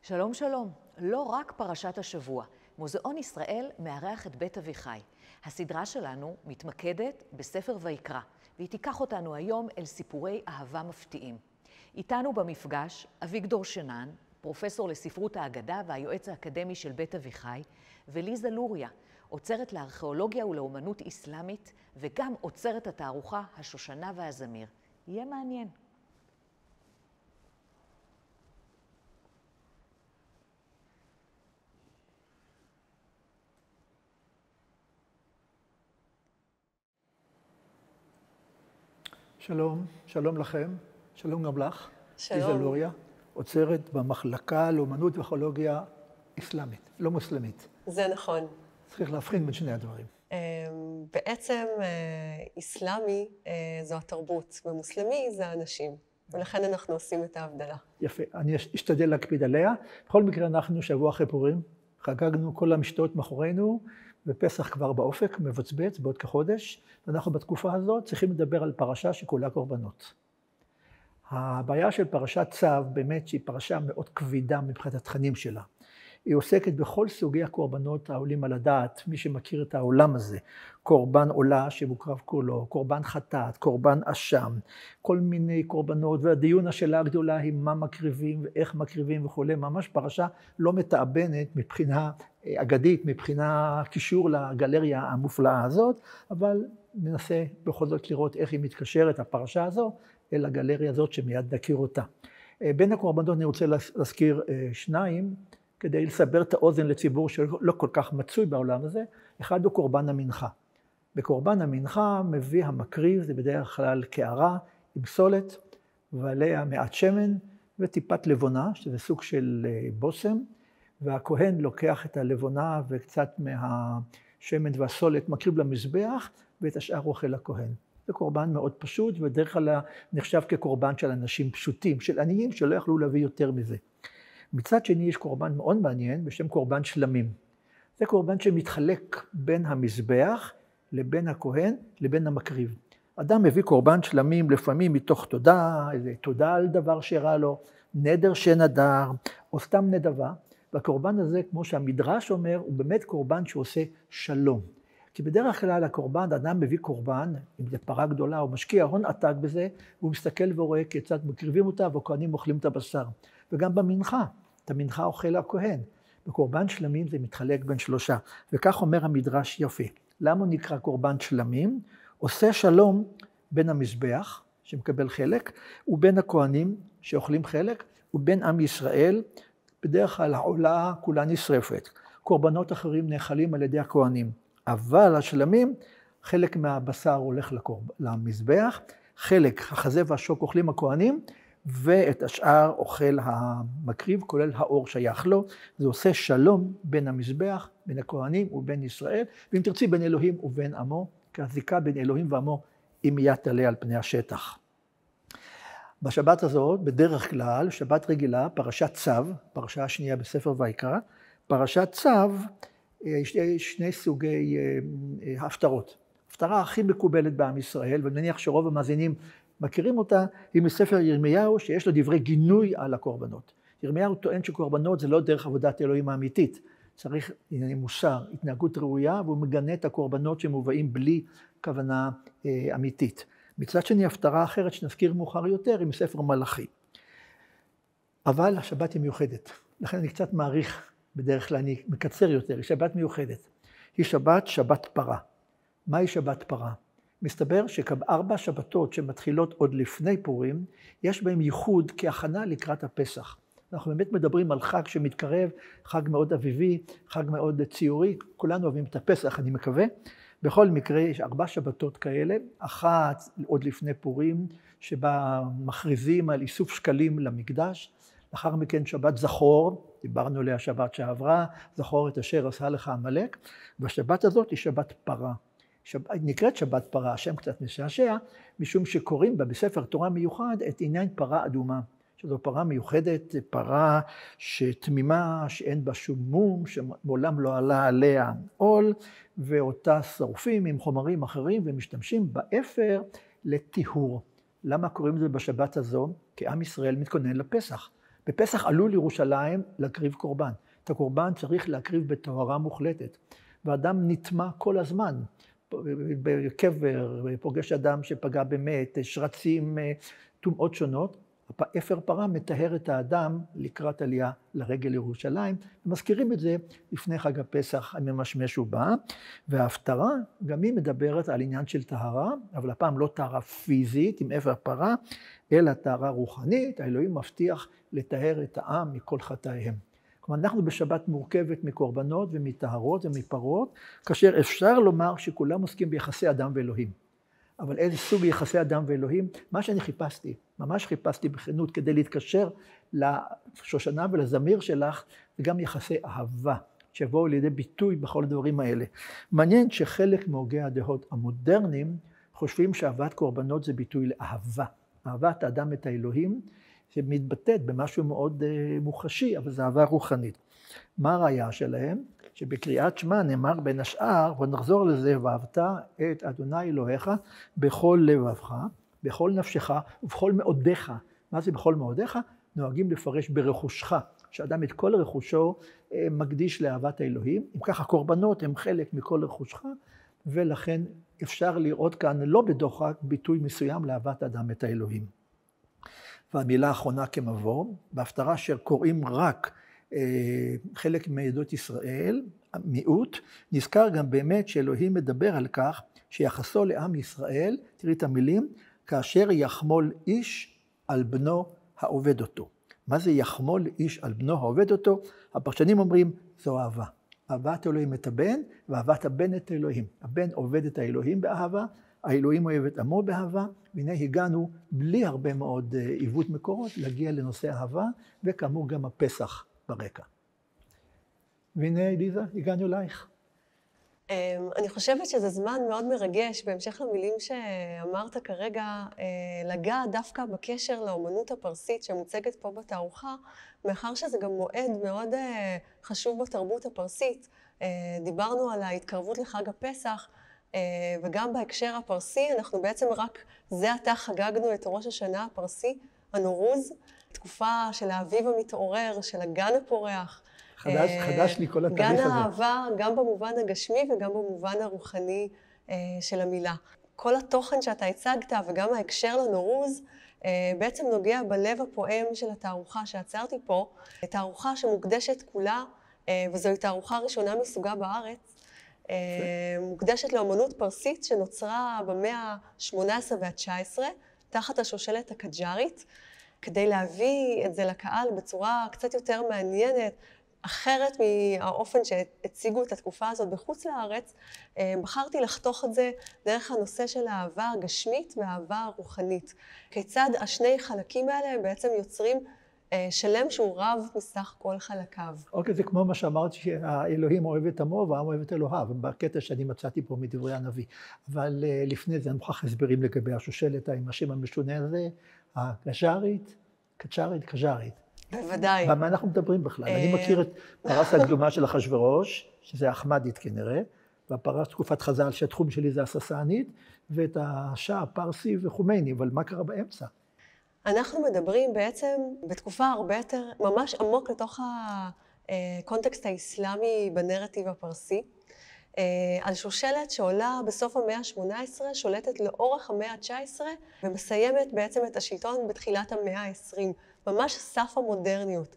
שלום שלום, לא רק פרשת השבוע, מוזיאון ישראל מארח את בית אביחי. הסדרה שלנו מתמקדת בספר ויקרא, והיא תיקח אותנו היום אל סיפורי אהבה מפתיעים. איתנו במפגש אביגדור שנן, פרופסור לספרות האגדה והיועץ האקדמי של בית אביחי, וליזה לוריה, אוצרת לארכיאולוגיה ולאומנות איסלאמית, וגם אוצרת התערוכה השושנה והזמיר. יהיה מעניין. שלום, שלום לכם, שלום גם לך, שלום. ליזה לוריה, אוצרת במחלקה לאומנות וארכיאולוגיה איסלאמית, לא מוסלמית. זה נכון. צריך להבחין בין שני הדברים. בעצם איסלאמי זו התרבות, ומוסלמי זה האנשים, ולכן אנחנו עושים את ההבדלה. יפה, אני אשתדל להקפיד עליה. בכל מקרה, אנחנו שבוע אחרי פורים, חגגנו כל המשתות מאחורינו, ופסח כבר באופק, מבצבץ בעוד כחודש, ואנחנו בתקופה הזאת צריכים לדבר על פרשה שכולה קורבנות. הבעיה של פרשת צו באמת שהיא פרשה מאוד כבידה מבחינת התכנים שלה. היא עוסקת בכל סוגי הקורבנות העולים על הדעת, מי שמכיר את העולם הזה, קורבן עולה שמוקרב כולו, קורבן חטאת, קורבן אשם, כל מיני קורבנות, והדיון השאלה הגדולה היא מה מקריבים ואיך מקריבים וכו', ממש פרשה לא מתאבנת מבחינה אגדית, מבחינה קישור לגלריה המופלאה הזאת, אבל ננסה בכל זאת לראות איך היא מתקשרת, הפרשה הזו, אל הגלריה הזאת שמיד נכיר אותה. בין הקורבנות אני רוצה להזכיר שניים, כדי לסבר את האוזן לציבור שלא כל כך מצוי בעולם הזה. אחד הוא קורבן המנחה. בקורבן המנחה מביא המקריב, זה בדרך כלל קערה עם סולת, ועליה מעט שמן וטיפת לבונה, שזה סוג של בושם, והכהן לוקח את הלבונה וקצת מהשמן והסולת מקריב למזבח, ואת השאר אוכל הכהן. זה קורבן מאוד פשוט, ובדרך כלל נחשב כקורבן של אנשים פשוטים, של עניים שלא יכלו להביא יותר מזה. מצד שני יש קורבן מאוד מעניין בשם קורבן שלמים. זה קורבן שמתחלק בין המזבח לבין הכהן לבין המקריב. אדם מביא קורבן שלמים לפעמים מתוך תודה, איזה תודה על דבר שאירע לו, נדר שנדר, או סתם נדבה. והקורבן הזה, כמו שהמדרש אומר, הוא באמת קורבן שעושה שלום. כי בדרך כלל הקורבן, אדם מביא קורבן, אם זה פרה גדולה, הוא משקיע הון עתק בזה, והוא מסתכל ורואה כיצד מקריבים אותה, והכהנים אוכלים את הבשר. וגם במנחה, את המנחה אוכל הכהן. בקורבן שלמים זה מתחלק בין שלושה, וכך אומר המדרש יפה. למה הוא נקרא קורבן שלמים? עושה שלום בין המזבח, שמקבל חלק, ובין הכהנים שאוכלים חלק, ובין עם ישראל, בדרך כלל העולה כולה נשרפת. קורבנות אחרים נאכלים על ידי הכהנים. אבל השלמים, חלק מהבשר הולך למזבח, חלק, החזה והשוק אוכלים הכהנים, ואת השאר אוכל המקריב, כולל האור שייך לו. זה עושה שלום בין המזבח, בין הכהנים ובין ישראל, ואם תרצי בין אלוהים ובין עמו, כי הזיקה בין אלוהים ועמו היא מיד תעלה על פני השטח. בשבת הזאת, בדרך כלל, שבת רגילה, פרשת צו, פרשה השנייה בספר ויקרא, פרשת צו, יש שני סוגי הפטרות. ההפטרה הכי מקובלת בעם ישראל, ונניח שרוב המאזינים מכירים אותה, היא מספר ירמיהו שיש לו דברי גינוי על הקורבנות. ירמיהו טוען שקורבנות זה לא דרך עבודת אלוהים האמיתית. צריך ענייני מוסר, התנהגות ראויה, והוא מגנה את הקורבנות שמובאים בלי כוונה אמיתית. מצד שני, הפטרה אחרת שנזכיר מאוחר יותר היא מספר מלאכי. אבל השבת היא מיוחדת. לכן אני קצת מעריך, בדרך כלל אני מקצר יותר, היא שבת מיוחדת. היא שבת פרה. מהי שבת פרה? מסתבר שכ4 שבתות שמתחילות עוד לפני פורים, יש בהם ייחוד כהכנה לקראת הפסח. אנחנו באמת מדברים על חג שמתקרב, חג מאוד אביבי, חג מאוד ציורי, כולנו אוהבים את הפסח, אני מקווה. בכל מקרה, יש 4 שבתות כאלה, אחת עוד לפני פורים, שבה מכריזים על איסוף שקלים למקדש, לאחר מכן שבת זכור, דיברנו עליה שבת שעברה, זכור את אשר עשה לך עמלק, והשבת הזאת היא שבת פרה. נקראת שבת פרה, השם קצת משעשע, משום שקוראים בה בספר תורה מיוחד את עניין פרה אדומה. שזו פרה מיוחדת, פרה שתמימה, שאין בה שום מום, שמעולם לא עלה עליה עול, ואותה שורפים עם חומרים אחרים ומשתמשים באפר לטיהור. למה קוראים לזה בשבת הזו? כי עם ישראל מתכונן לפסח. בפסח עלו לירושלים להקריב קורבן. את הקורבן צריך להקריב בטהרה מוחלטת. ואדם נטמע כל הזמן, בקבר, פוגש אדם שפגע במת, שרצים, טומאות שונות. אפר פרה מטהר את האדם לקראת עלייה לרגל לירושלים, ומזכירים את זה לפני חג הפסח הממשמש ובא, וההפטרה גם היא מדברת על עניין של טהרה, אבל הפעם לא טהרה פיזית עם אפר פרה, אלא טהרה רוחנית. האלוהים מבטיח לטהר את העם מכל חטאיהם. כלומר, אנחנו בשבת מורכבת מקורבנות ומטהרות ומפרות, כאשר אפשר לומר שכולם עוסקים ביחסי אדם ואלוהים. אבל איזה סוג יחסי אדם ואלוהים? מה שאני חיפשתי, ממש חיפשתי בכנות כדי להתקשר לשושנה ולזמיר שלך, זה גם יחסי אהבה, שיבואו לידי ביטוי בכל הדברים האלה. מעניין שחלק מהוגי הדעות המודרניים חושבים שאהבת קורבנות זה ביטוי לאהבה. אהבת האדם את האלוהים, שמתבטאת במשהו מאוד מוחשי, אבל זה אהבה רוחנית. מה הראיה שלהם? שבקריאת שמע נאמר בין השאר, ונחזור לזה, ואהבת את אדוני אלוהיך בכל לבבך, בכל נפשך ובכל מאודיך. מה זה בכל מאודיך? נוהגים לפרש ברכושך, שאדם את כל רכושו מקדיש לאהבת האלוהים. אם ככה, קורבנות הם חלק מכל רכושך, ולכן אפשר לראות כאן לא בדוחק ביטוי מסוים לאהבת אדם את האלוהים. והמילה האחרונה כמבוא, בהפטרה שקוראים רק חלק מעדות ישראל, מיעוט, נזכר גם באמת שאלוהים מדבר על כך שיחסו לעם ישראל, תראי את המילים, כאשר יחמול איש על בנו העובד אותו. מה זה יחמול איש על בנו העובד אותו? הפרשנים אומרים, זו אהבה. אהבת אלוהים את הבן, ואהבת הבן את האלוהים. הבן עובד את האלוהים באהבה, האלוהים אוהב את עמו באהבה, והנה הגענו בלי הרבה מאוד עיוות מקורות, להגיע לנושא אהבה, וכאמור גם הפסח ברקע. והנה, אליזה, הגענו אלייך. אני חושבת שזה זמן מאוד מרגש, בהמשך למילים שאמרת כרגע, לגעת דווקא בקשר לאומנות הפרסית שמוצגת פה בתערוכה, מאחר שזה גם מועד מאוד חשוב בתרבות הפרסית. דיברנו על ההתקרבות לחג הפסח, וגם בהקשר הפרסי, אנחנו בעצם רק זה עתה חגגנו את ראש השנה הפרסי, הנורוז, תקופה של האביב המתעורר, של הגן הפורח. חדש לי כל התהליך הזה. גן האהבה, גם במובן הגשמי וגם במובן הרוחני של המילה. כל התוכן שאתה הצגת וגם ההקשר לנורוז, בעצם נוגע בלב הפועם של התערוכה שעצרתי פה, תערוכה שמוקדשת כולה, וזוהי תערוכה ראשונה מסוגה בארץ, מוקדשת לאמנות פרסית שנוצרה במאה ה-18 וה-19, תחת השושלת הקג'ארית, כדי להביא את זה לקהל בצורה קצת יותר מעניינת, אחרת מהאופן שהציגו את התקופה הזאת בחוץ לארץ, בחרתי לחתוך את זה דרך הנושא של האהבה הגשמית והאהבה הרוחנית. כיצד השני חלקים האלה בעצם יוצרים שלם שהוא רב מסך כל חלקיו. אוקיי, זה כמו מה שאמרתי, שהאלוהים אוהב את עמו והעם אוהב את אלוהיו, בקטע שאני מצאתי פה מדברי הנביא. אבל לפני זה אני מוכרח הסברים לגבי השושלת עם השם המשונה הזה, הקג'ארית, קג'ארית. בוודאי. במה אנחנו מדברים בכלל? אני מכיר את פרס הקדומה של אחשוורוש, שזה אחמדית כנראה, והפרס תקופת חז"ל שהתחום שלי זה הססנית, ואת השאה הפרסי וחומייני, אבל מה קרה באמצע? אנחנו מדברים בעצם בתקופה הרבה יותר, ממש עמוק לתוך הקונטקסט האסלאמי בנרטיב הפרסי, על שושלת שעולה בסוף המאה ה-18, שולטת לאורך המאה ה-19, ומסיימת בעצם את השלטון בתחילת המאה ה-20, ממש סף המודרניות.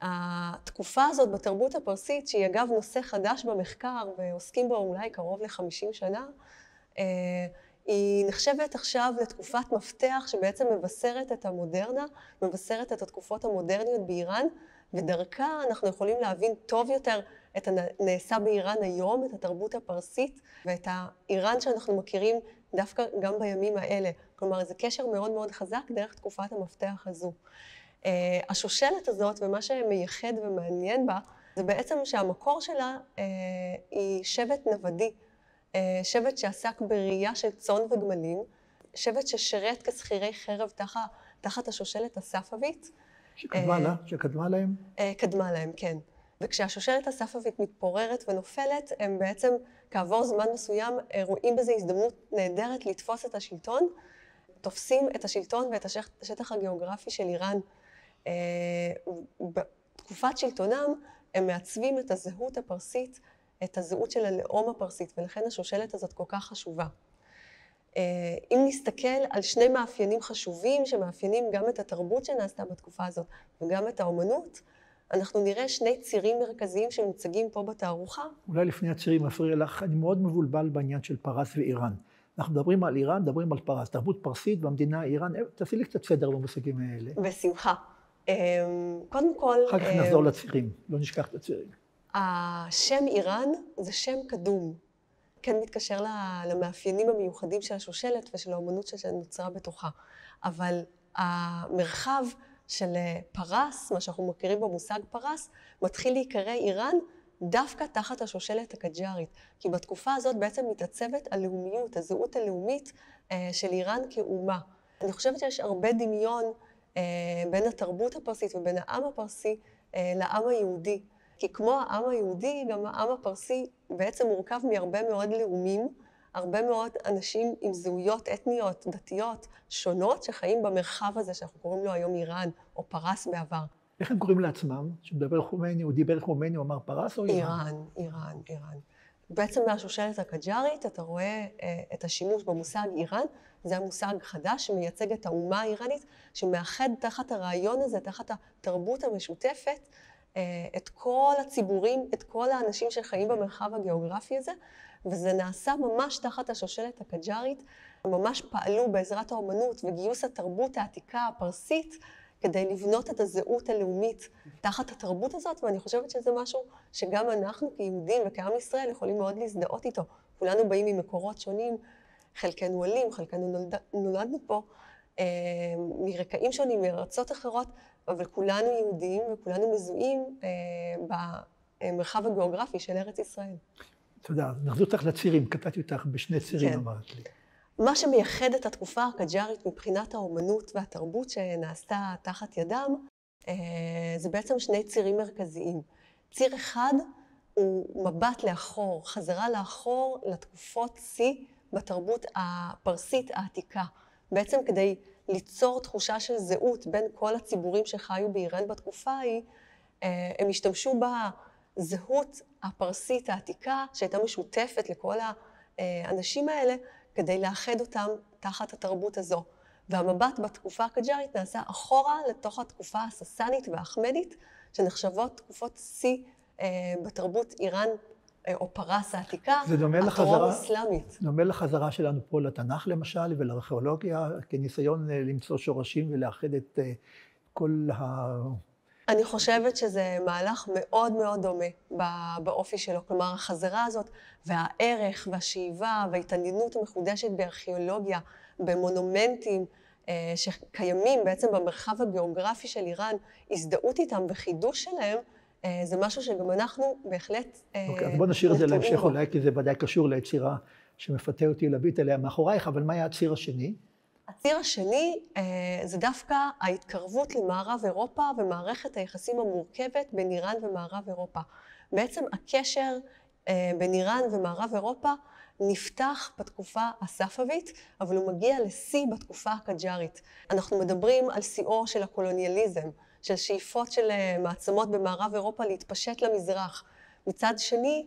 התקופה הזאת בתרבות הפרסית, שהיא אגב נושא חדש במחקר, ועוסקים בו אולי קרוב ל-50 שנה, היא נחשבת עכשיו לתקופת מפתח שבעצם מבשרת את המודרנה, מבשרת את התקופות המודרניות באיראן, ודרכה אנחנו יכולים להבין טוב יותר את הנעשה באיראן היום, את התרבות הפרסית, ואת האיראן שאנחנו מכירים דווקא גם בימים האלה. כלומר, זה קשר מאוד מאוד חזק דרך תקופת המפתח הזו. השושלת הזאת, ומה שמייחד ומעניין בה, זה בעצם שהמקור שלה היא שבט נוודי, שבט שעסק בראייה של צאן וגמלים, שבט ששירת כשכירי חרב תחת השושלת הספאבית. שקדמה להם? קדמה להם, כן. וכשהשושלת הספאבית מתפוררת ונופלת, הם בעצם כעבור זמן מסוים רואים בזה הזדמנות נהדרת לתפוס את השלטון, תופסים את השלטון ואת השטח הגיאוגרפי של איראן. בתקופת שלטונם הם מעצבים את הזהות הפרסית, את הזהות של הלאום הפרסית, ולכן השושלת הזאת כל כך חשובה. אם נסתכל על שני מאפיינים חשובים שמאפיינים גם את התרבות שנעשתה בתקופה הזאת וגם את האומנות, אנחנו נראה שני צירים מרכזיים שמוצגים פה בתערוכה. אולי לפני הצירים מפריע לך, אני מאוד מבולבל בעניין של פרס ואיראן. אנחנו מדברים על איראן, מדברים על פרס, תרבות פרסית והמדינה איראן, תעשי לי קצת סדר במושגים האלה. בשמחה. קודם כל... אחר כך נחזור לצירים, לא נשכח את הצירים. השם איראן זה שם קדום. כן מתקשר למאפיינים המיוחדים של השושלת ושל האומנות שנוצרה בתוכה. אבל המרחב של פרס, מה שאנחנו מכירים במושג פרס, מתחיל להיקרא איראן דווקא תחת השושלת הקג'ארית. כי בתקופה הזאת בעצם מתעצבת הלאומיות, הזהות הלאומית של איראן כאומה. אני חושבת שיש הרבה דמיון בין התרבות הפרסית ובין העם הפרסי לעם היהודי. כי כמו העם היהודי, גם העם הפרסי בעצם מורכב מהרבה מאוד לאומים, הרבה מאוד אנשים עם זהויות אתניות, דתיות, שונות, שחיים במרחב הזה שאנחנו קוראים לו היום איראן, או פרס בעבר. איך הם קוראים לעצמם? שמדבר חומייני, הוא דיבר חומייני, הוא אמר פרס או איראן? איראן. בעצם מהשושלת הקג'ארית אתה רואה את השימוש במושג איראן, זה המושג חדש שמייצג את האומה האיראנית, שמאחד תחת הרעיון הזה, תחת התרבות המשותפת, את כל הציבורים, את כל האנשים שחיים במרחב הגיאוגרפי הזה, וזה נעשה ממש תחת השושלת הקג'ארית, ממש פעלו בעזרת האומנות וגיוס התרבות העתיקה הפרסית, כדי לבנות את הזהות הלאומית תחת התרבות הזאת, ואני חושבת שזה משהו שגם אנחנו כיהודים וכעם ישראל יכולים מאוד להזדהות איתו. כולנו באים ממקורות שונים, חלקנו עולים, חלקנו נולדנו פה, מרקעים שונים, מארצות אחרות, אבל כולנו יהודים וכולנו מזוהים במרחב הגיאוגרפי של ארץ ישראל. תודה. נחזור אותך לצירים, קטעתי אותך בשני צירים, כן. אמרת לי. מה שמייחד את התקופה הקג'ארית מבחינת האומנות והתרבות שנעשתה תחת ידם, זה בעצם שני צירים מרכזיים. ציר אחד הוא מבט לאחור, חזרה לאחור לתקופות שיא בתרבות הפרסית העתיקה. בעצם כדי ליצור תחושה של זהות בין כל הציבורים שחיו באיראן בתקופה ההיא, הם השתמשו בזהות הפרסית העתיקה שהייתה משותפת לכל האנשים האלה, כדי לאחד אותם תחת התרבות הזו. והמבט בתקופה הקג'ארית נעשה אחורה לתוך התקופה הססנית והאחמדית, שנחשבות תקופות שיא בתרבות איראן או פרס העתיקה, הטרור האסלאמית. זה דומה לחזרה שלנו פה לתנ"ך למשל ולארכיאולוגיה, כניסיון למצוא שורשים ולאחד את כל אני חושבת שזה מהלך מאוד מאוד דומה באופי שלו. כלומר, החזרה הזאת והערך והשאיבה וההתעניינות המחודשת בארכיאולוגיה, במונומנטים שקיימים בעצם במרחב הגיאוגרפי של איראן, הזדהות איתם וחידוש שלהם, זה משהו שגם אנחנו בהחלט אוקיי, אז בוא נשאיר את זה להמשך אולי, כי זה ודאי קשור ליצירה שמפתה אותי להביט אליה מאחורייך, אבל מה היה הציר השני? הציר השני זה דווקא ההתקרבות למערב אירופה ומערכת היחסים המורכבת בין איראן ומערב אירופה. בעצם הקשר בין איראן ומערב אירופה נפתח בתקופה הספאבית, אבל הוא מגיע לשיא בתקופה הקג'ארית. אנחנו מדברים על שיאו של הקולוניאליזם, של שאיפות של מעצמות במערב אירופה להתפשט למזרח. מצד שני,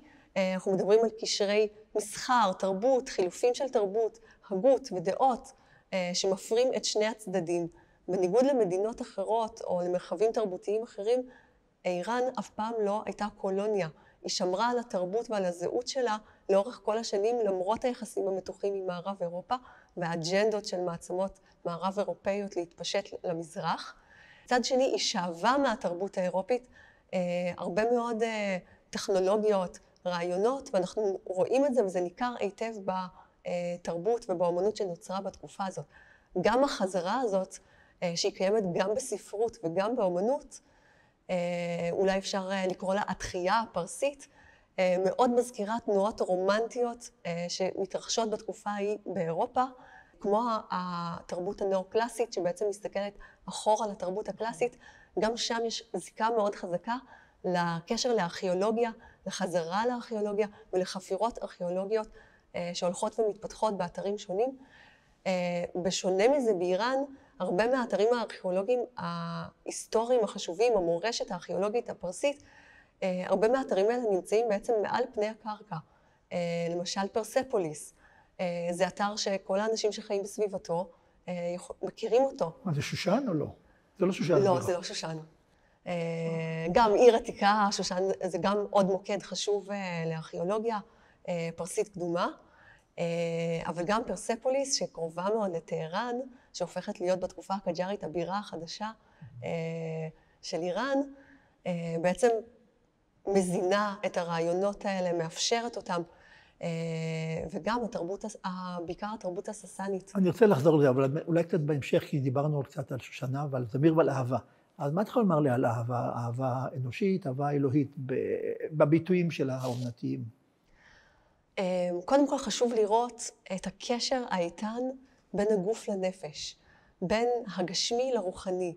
אנחנו מדברים על קשרי מסחר, תרבות, חילופים של תרבות, הגות ודעות, שמפרים את שני הצדדים. בניגוד למדינות אחרות או למרחבים תרבותיים אחרים, איראן אף פעם לא הייתה קולוניה. היא שמרה על התרבות ועל הזהות שלה לאורך כל השנים, למרות היחסים המתוחים עם מערב אירופה והאג'נדות של מעצמות מערב אירופאיות להתפשט למזרח. מצד שני, היא שאבה מהתרבות האירופית הרבה מאוד טכנולוגיות, רעיונות, ואנחנו רואים את זה וזה ניכר היטב בתרבות ובאמנות שנוצרה בתקופה הזאת. גם החזרה הזאת, שהיא קיימת גם בספרות וגם באמנות, אולי אפשר לקרוא לה התחייה הפרסית, מאוד מזכירה תנועות רומנטיות שמתרחשות בתקופה ההיא באירופה, כמו התרבות הנאו-קלאסית שבעצם מסתכלת אחורה לתרבות הקלאסית. גם שם יש זיקה מאוד חזקה לקשר לארכיאולוגיה, לחזרה לארכיאולוגיה ולחפירות ארכיאולוגיות שהולכות ומתפתחות באתרים שונים. בשונה מזה באיראן, הרבה מהאתרים הארכיאולוגיים ההיסטוריים החשובים, המורשת הארכיאולוגית הפרסית, הרבה מהאתרים האלה נמצאים בעצם מעל פני הקרקע. למשל פרספוליס, זה אתר שכל האנשים שחיים בסביבתו מכירים אותו. מה, זה שושן או לא? זה לא שושן. לא, זה לא שושן. גם עיר עתיקה, שושן זה גם עוד מוקד חשוב לארכיאולוגיה פרסית קדומה, אבל גם פרספוליס שקרובה מאוד לטהרן, שהופכת להיות בתקופה הקג'ארית הבירה החדשה של איראן, בעצם מזינה את הרעיונות האלה, מאפשרת אותם, וגם בעיקר התרבות הססנית. אני רוצה לחזור לזה, אבל אולי קצת בהמשך, כי דיברנו קצת על שושנה ועל זמיר ועל אהבה. אז מה אתה יכול לומר לי על אהבה? אהבה אנושית, אהבה אלוהית, בביטויים שלה האומנתיים? קודם כל חשוב לראות את הקשר האיתן בין הגוף לנפש, בין הגשמי לרוחני.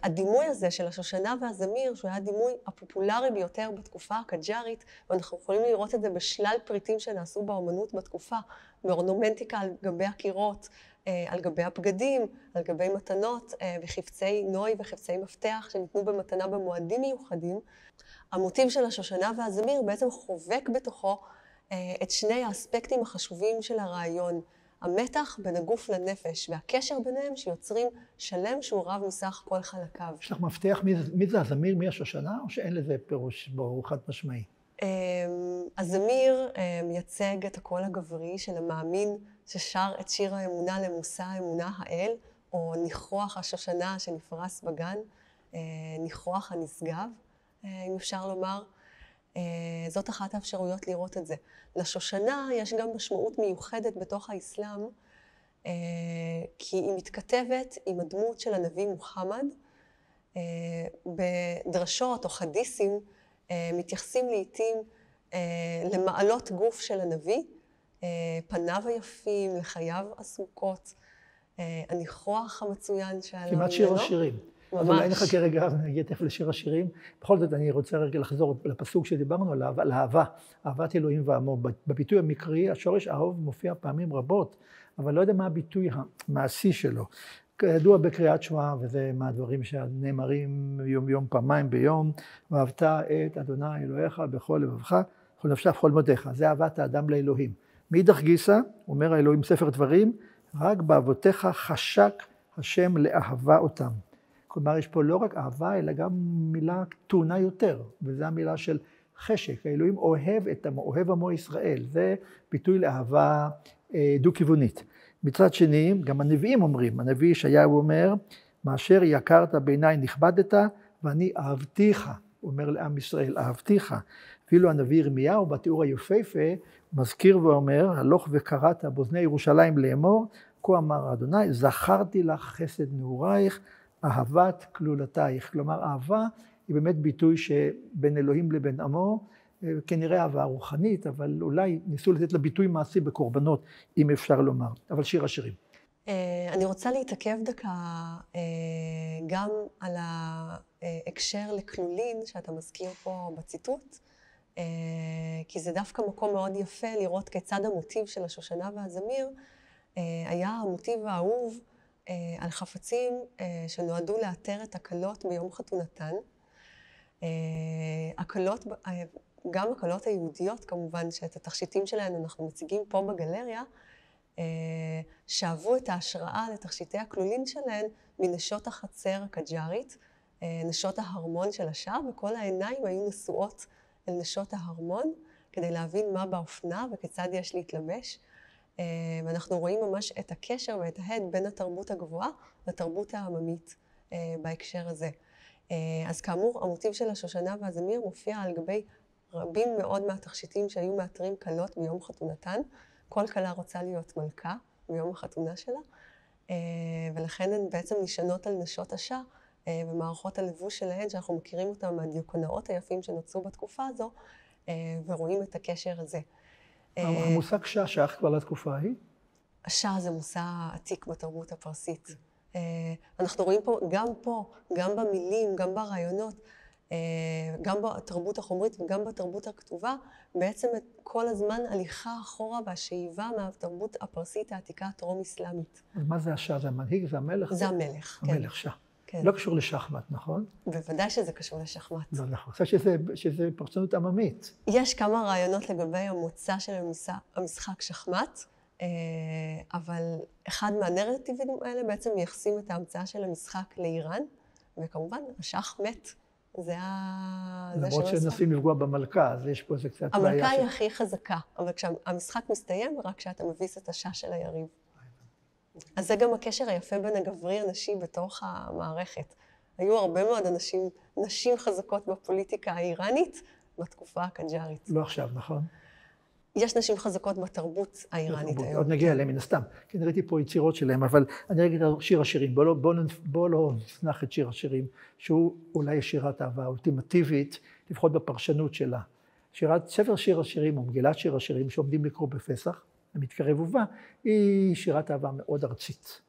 הדימוי הזה של השושנה והזמיר, שהוא היה הדימוי הפופולרי ביותר בתקופה הקג'ארית, ואנחנו יכולים לראות את זה בשלל פריטים שנעשו באומנות בתקופה, באורנומנטיקה על גבי הקירות, על גבי הבגדים, על גבי מתנות וחפצי נוי וחפצי מפתח שניתנו במתנה במועדים מיוחדים. המוטיב של השושנה והזמיר בעצם חובק בתוכו את שני האספקטים החשובים של הרעיון, המתח בין הגוף לנפש והקשר ביניהם שיוצרים שלם שהוא רב מסך כל חלקיו. יש לך מפתח מי זה הזמיר, מי השושנה, או שאין לזה פירוש ברור חד משמעי? הזמיר מייצג את הקול הגברי של המאמין ששר את שיר האמונה למושא האמונה האל, או ניחוח השושנה שנפרס בגן, ניחוח הנשגב, אם אפשר לומר. זאת אחת האפשרויות לראות את זה. לשושנה יש גם משמעות מיוחדת בתוך האסלאם, כי היא מתכתבת עם הדמות של הנביא מוחמד. בדרשות או חדיסים מתייחסים לעתים למעלות גוף של הנביא, פניו היפים, לחייו הסמוקות, הניחוח המצוין שעליו ממנו. כמעט שיר השירים. אז אולי נחכה רגע, נגיע תכף לשיר השירים. בכל זאת אני רוצה רגע לחזור לפסוק שדיברנו עליו, על אהבה, אהבת אלוהים ועמו. בביטוי המקראי, השורש אהוב מופיע פעמים רבות, אבל לא יודע מה הביטוי המעשי שלו. כידוע בקריאת שמע, וזה מהדברים שנאמרים יום יום פעמיים ביום, ואהבת את אדוני אלוהיך בכל לבבך, בכל נפשך, בכל מאודיך. זה אהבת האדם לאלוהים. מאידך גיסא, אומר האלוהים ספר דברים, רק באבותיך חשק השם לאהבה אותם. כלומר, יש פה לא רק אהבה, אלא גם מילה טעונה יותר, וזו המילה של חשק. האלוהים אוהב עמו ישראל. זה ביטוי לאהבה דו-כיוונית. מצד שני, גם הנביאים אומרים, הנביא ישעיהו אומר, מאשר יקרת בעיניי נכבדת, ואני אהבתיך, הוא אומר לעם ישראל, אהבתיך. אפילו הנביא ירמיהו, בתיאור היפהפה, מזכיר ואומר, הלוך וקראת באוזני ירושלים לאמור, כה אמר אדוני, זכרתי לך חסד נעורייך, אהבת כלולתייך. כלומר, אהבה היא באמת ביטוי שבין אלוהים לבין עמו, כנראה אהבה רוחנית, אבל אולי ניסו לתת לה ביטוי מעשי בקורבנות, אם אפשר לומר. אבל שיר השירים. אני רוצה להתעכב דקה גם על ההקשר לכלולין שאתה מזכיר פה בציטוט, כי זה דווקא מקום מאוד יפה לראות כיצד המוטיב של השושנה והזמיר היה המוטיב האהוב על חפצים שנועדו לאתר את הכלות ביום חתונתן. גם הכלות היהודיות כמובן, שאת התכשיטים שלהן אנחנו מציגים פה בגלריה, שאבו את ההשראה לתכשיטי הכלולין שלהן מנשות החצר הקג'ארית, נשות ההרמון של השעה, וכל העיניים היו נשואות אל נשות ההרמון, כדי להבין מה באופנה וכיצד יש להתלבש. ואנחנו רואים ממש את הקשר ואת ההד בין התרבות הגבוהה לתרבות העממית בהקשר הזה. אז כאמור, המוטיב של השושנה והזמיר מופיע על גבי רבים מאוד מהתכשיטים שהיו מאתרים כלות ביום חתונתן. כל כלה רוצה להיות מלכה ביום החתונה שלה, ולכן הן בעצם נשענות על נשות השעה ומערכות הלבוש שלהן, שאנחנו מכירים אותן מהדיוקנאות היפים שנוצרו בתקופה הזו, ורואים את הקשר הזה. המושג שעה שייך כבר לתקופה ההיא? השעה זה מושא עתיק בתרבות הפרסית. אנחנו רואים פה, גם במילים, גם ברעיונות, גם בתרבות החומרית וגם בתרבות הכתובה, בעצם כל הזמן הליכה אחורה והשאיבה מהתרבות הפרסית העתיקה הטרום-אסלאמית. אז מה זה השאה? זה המנהיג? זה המלך? זה המלך, כן. המלך שאה. כן. לא קשור לשחמט, נכון? בוודאי שזה קשור לשחמט. לא, נכון. אני חושב שזה פרשנות עממית. יש כמה רעיונות לגבי המוצא של המשחק שחמט, אבל אחד מהנרטיבים האלה בעצם מייחסים את ההמצאה של המשחק לאיראן, וכמובן, השח מת. למרות שנסים לפגוע במלכה, אז יש פה איזה קצת בעיה. המלכה היא הכי חזקה, אבל כשהמשחק מסתיים, רק כשאתה מביס את השעה של היריב. אז זה גם הקשר היפה בין הגברי הנשי בתוך המערכת. היו הרבה מאוד נשים חזקות בפוליטיקה האיראנית בתקופה הקנג'רית. לא עכשיו, נכון? יש נשים חזקות בתרבות האיראנית היום. עוד נגיע אליהם מן הסתם, כי ראיתי פה יצירות שלהם, אבל אני אגיד על שיר השירים. בואו לא נזנח את שיר השירים, שהוא אולי שירת אהבה אולטימטיבית, לפחות בפרשנות שלה. ספר שיר השירים, או מגילת שיר השירים, שעומדים לקרוא בפסח, המתקרב ובא, היא שירת אהבה מאוד ארצית.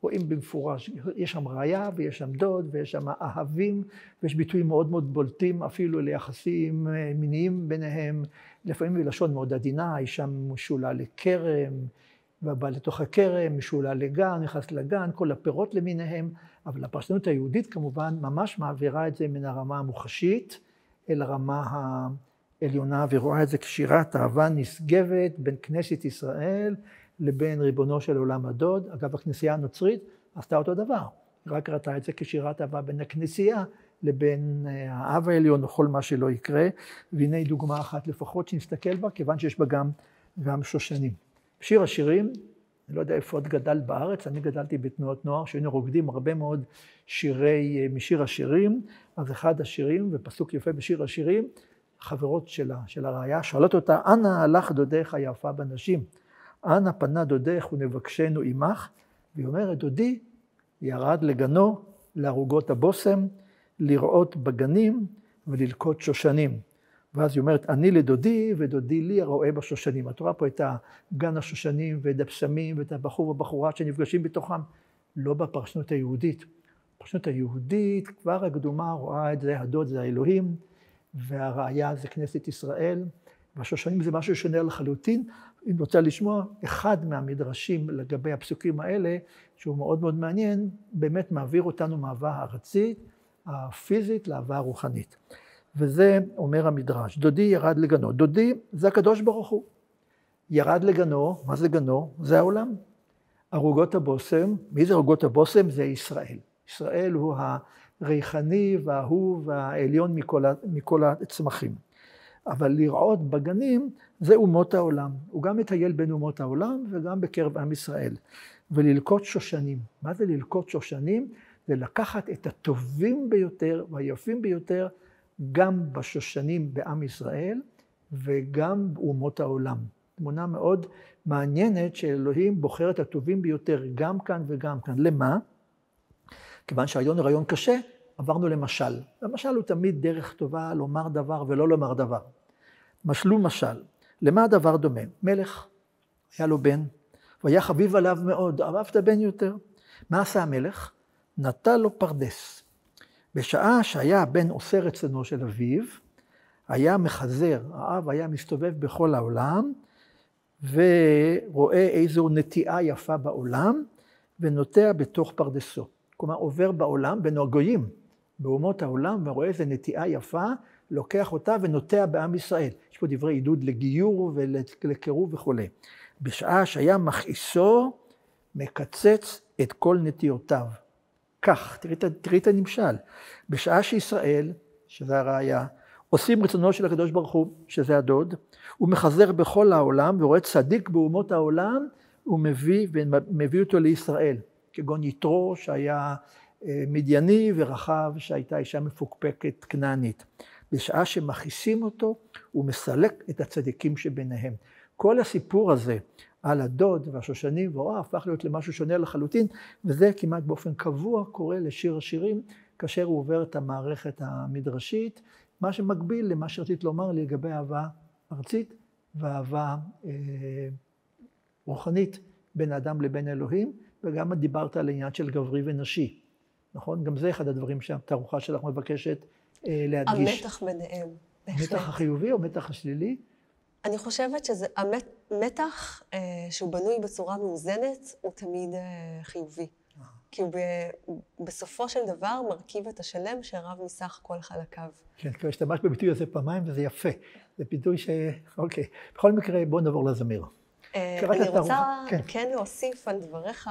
רואים במפורש, יש שם ראיה ויש שם דוד ויש שם אהבים, ויש ביטויים מאוד מאוד בולטים אפילו ליחסים מיניים ביניהם, לפעמים בלשון מאוד עדינה, האישה משולה לכרם, והבא לתוך הכרם, משולה לגן, נכנס לגן, כל הפירות למיניהם, אבל הפרשנות היהודית כמובן ממש מעבירה את זה מן הרמה המוחשית אל הרמה העליונה, ורואה את זה כשירת אהבה נשגבת בין כנסת ישראל לבין ריבונו של עולם הדוד. אגב, הכנסייה הנוצרית עשתה אותו דבר, רק ראתה את זה כשירת אהבה בין הכנסייה לבין האב העליון וכל מה שלא יקרה, והנה דוגמה אחת לפחות שנסתכל בה, כיוון שיש בה גם שושנים. שיר השירים, אני לא יודע איפה את גדלת בארץ, אני גדלתי בתנועות נוער, שהיינו רוקדים הרבה מאוד שירי משיר השירים, אז אחד השירים, ופסוק יפה בשיר השירים, חברות של הראיה, שואלות אותה, אנה הלך דודך היפה בנשים? אנה פנה דודך ונבקשנו עמך? והיא אומרת, דודי ירד לגנו, לערוגות הבוסם, לראות בגנים וללקוט שושנים. ואז היא אומרת, אני לדודי ודודי לי הרואה בשושנים. את רואה פה את גן השושנים ואת הבשמים ואת הבחור והבחורה שנפגשים בתוכם. לא בפרשנות היהודית. בפרשנות היהודית כבר הקדומה רואה את זה, הדוד זה האלוהים, והראיה זה כנסת ישראל, והשושנים זה משהו שונה לחלוטין. אם רוצה לשמוע, אחד מהמדרשים לגבי הפסוקים האלה, שהוא מאוד מאוד מעניין, באמת מעביר אותנו מאהבה הארצית, הפיזית לאהבה הרוחנית. וזה אומר המדרש, דודי ירד לגנו. דודי זה הקדוש ברוך הוא. ירד לגנו, מה זה גנו? זה העולם. ערוגות הבוסם, מי זה ערוגות הבוסם? זה ישראל. ישראל הוא הריחני והאהוב והעליון מכל הצמחים. אבל לראות בגנים זה אומות העולם. הוא גם מטייל בין אומות העולם וגם בקרב עם ישראל. וללקוט שושנים. מה זה ללקוט שושנים? זה לקחת את הטובים ביותר והיפים ביותר גם בשושנים בעם ישראל וגם באומות העולם. תמונה מאוד מעניינת שאלוהים בוחר את הטובים ביותר גם כאן וגם כאן. למה? כיוון שהיום רעיון קשה, עברנו למשל. המשל הוא תמיד דרך טובה לומר דבר ולא לומר דבר. משלו משל. למה הדבר דומה? מלך, היה לו בן, והיה חביב עליו מאוד, אהב את הבן יותר. מה עשה המלך? נטל לו פרדס. בשעה שהיה הבן עושה רצונו של אביו, היה מחזר, האב היה מסתובב בכל העולם, ורואה איזו נטיעה יפה בעולם, ונוטע בתוך פרדסו. כלומר, עובר בעולם בין הגויים, באומות העולם, ורואה איזו נטיעה יפה, לוקח אותה ונוטע בעם ישראל. יש פה דברי עידוד לגיור ולקירוב וכו'. בשעה שהיה מכעיסו, מקצץ את כל נטיותיו. כך, תראי את הנמשל. בשעה שישראל, שזה הראיה, עושים רצונו של הקדוש ברוך הוא, שזה הדוד, הוא מחזר בכל העולם ורואה צדיק באומות העולם, הוא מביא אותו לישראל. כגון יתרו שהיה מדייני ורחב שהייתה אישה מפוקפקת כנענית. בשעה שמכעיסים אותו, הוא מסלק את הצדיקים שביניהם. כל הסיפור הזה על הדוד והשושנים והוא הפך להיות למשהו שונה לחלוטין, וזה כמעט באופן קבוע קורה לשיר השירים, כאשר הוא עובר את המערכת המדרשית, מה שמקביל למה שרצית לומר לגבי אהבה ארצית ואהבה רוחנית בין האדם לבין אלוהים, וגם דיברת על העניין של גברי ונשי, נכון? גם זה אחד הדברים שהתערוכה שלך מבקשת להדגיש? המתח ביניהם, המתח החיובי או המתח השלילי? אני חושבת שזה המתח שהוא בנוי בצורה מאוזנת, הוא תמיד חיובי. כי הוא בסופו של דבר מרכיב את השלם שרב מסך כל חלקיו. כן, כבר השתמשת בביטוי הזה פעמיים וזה יפה. זה ביטוי אוקיי. בכל מקרה, בואו נעבור לזמיר. אני רוצה כן להוסיף על דבריך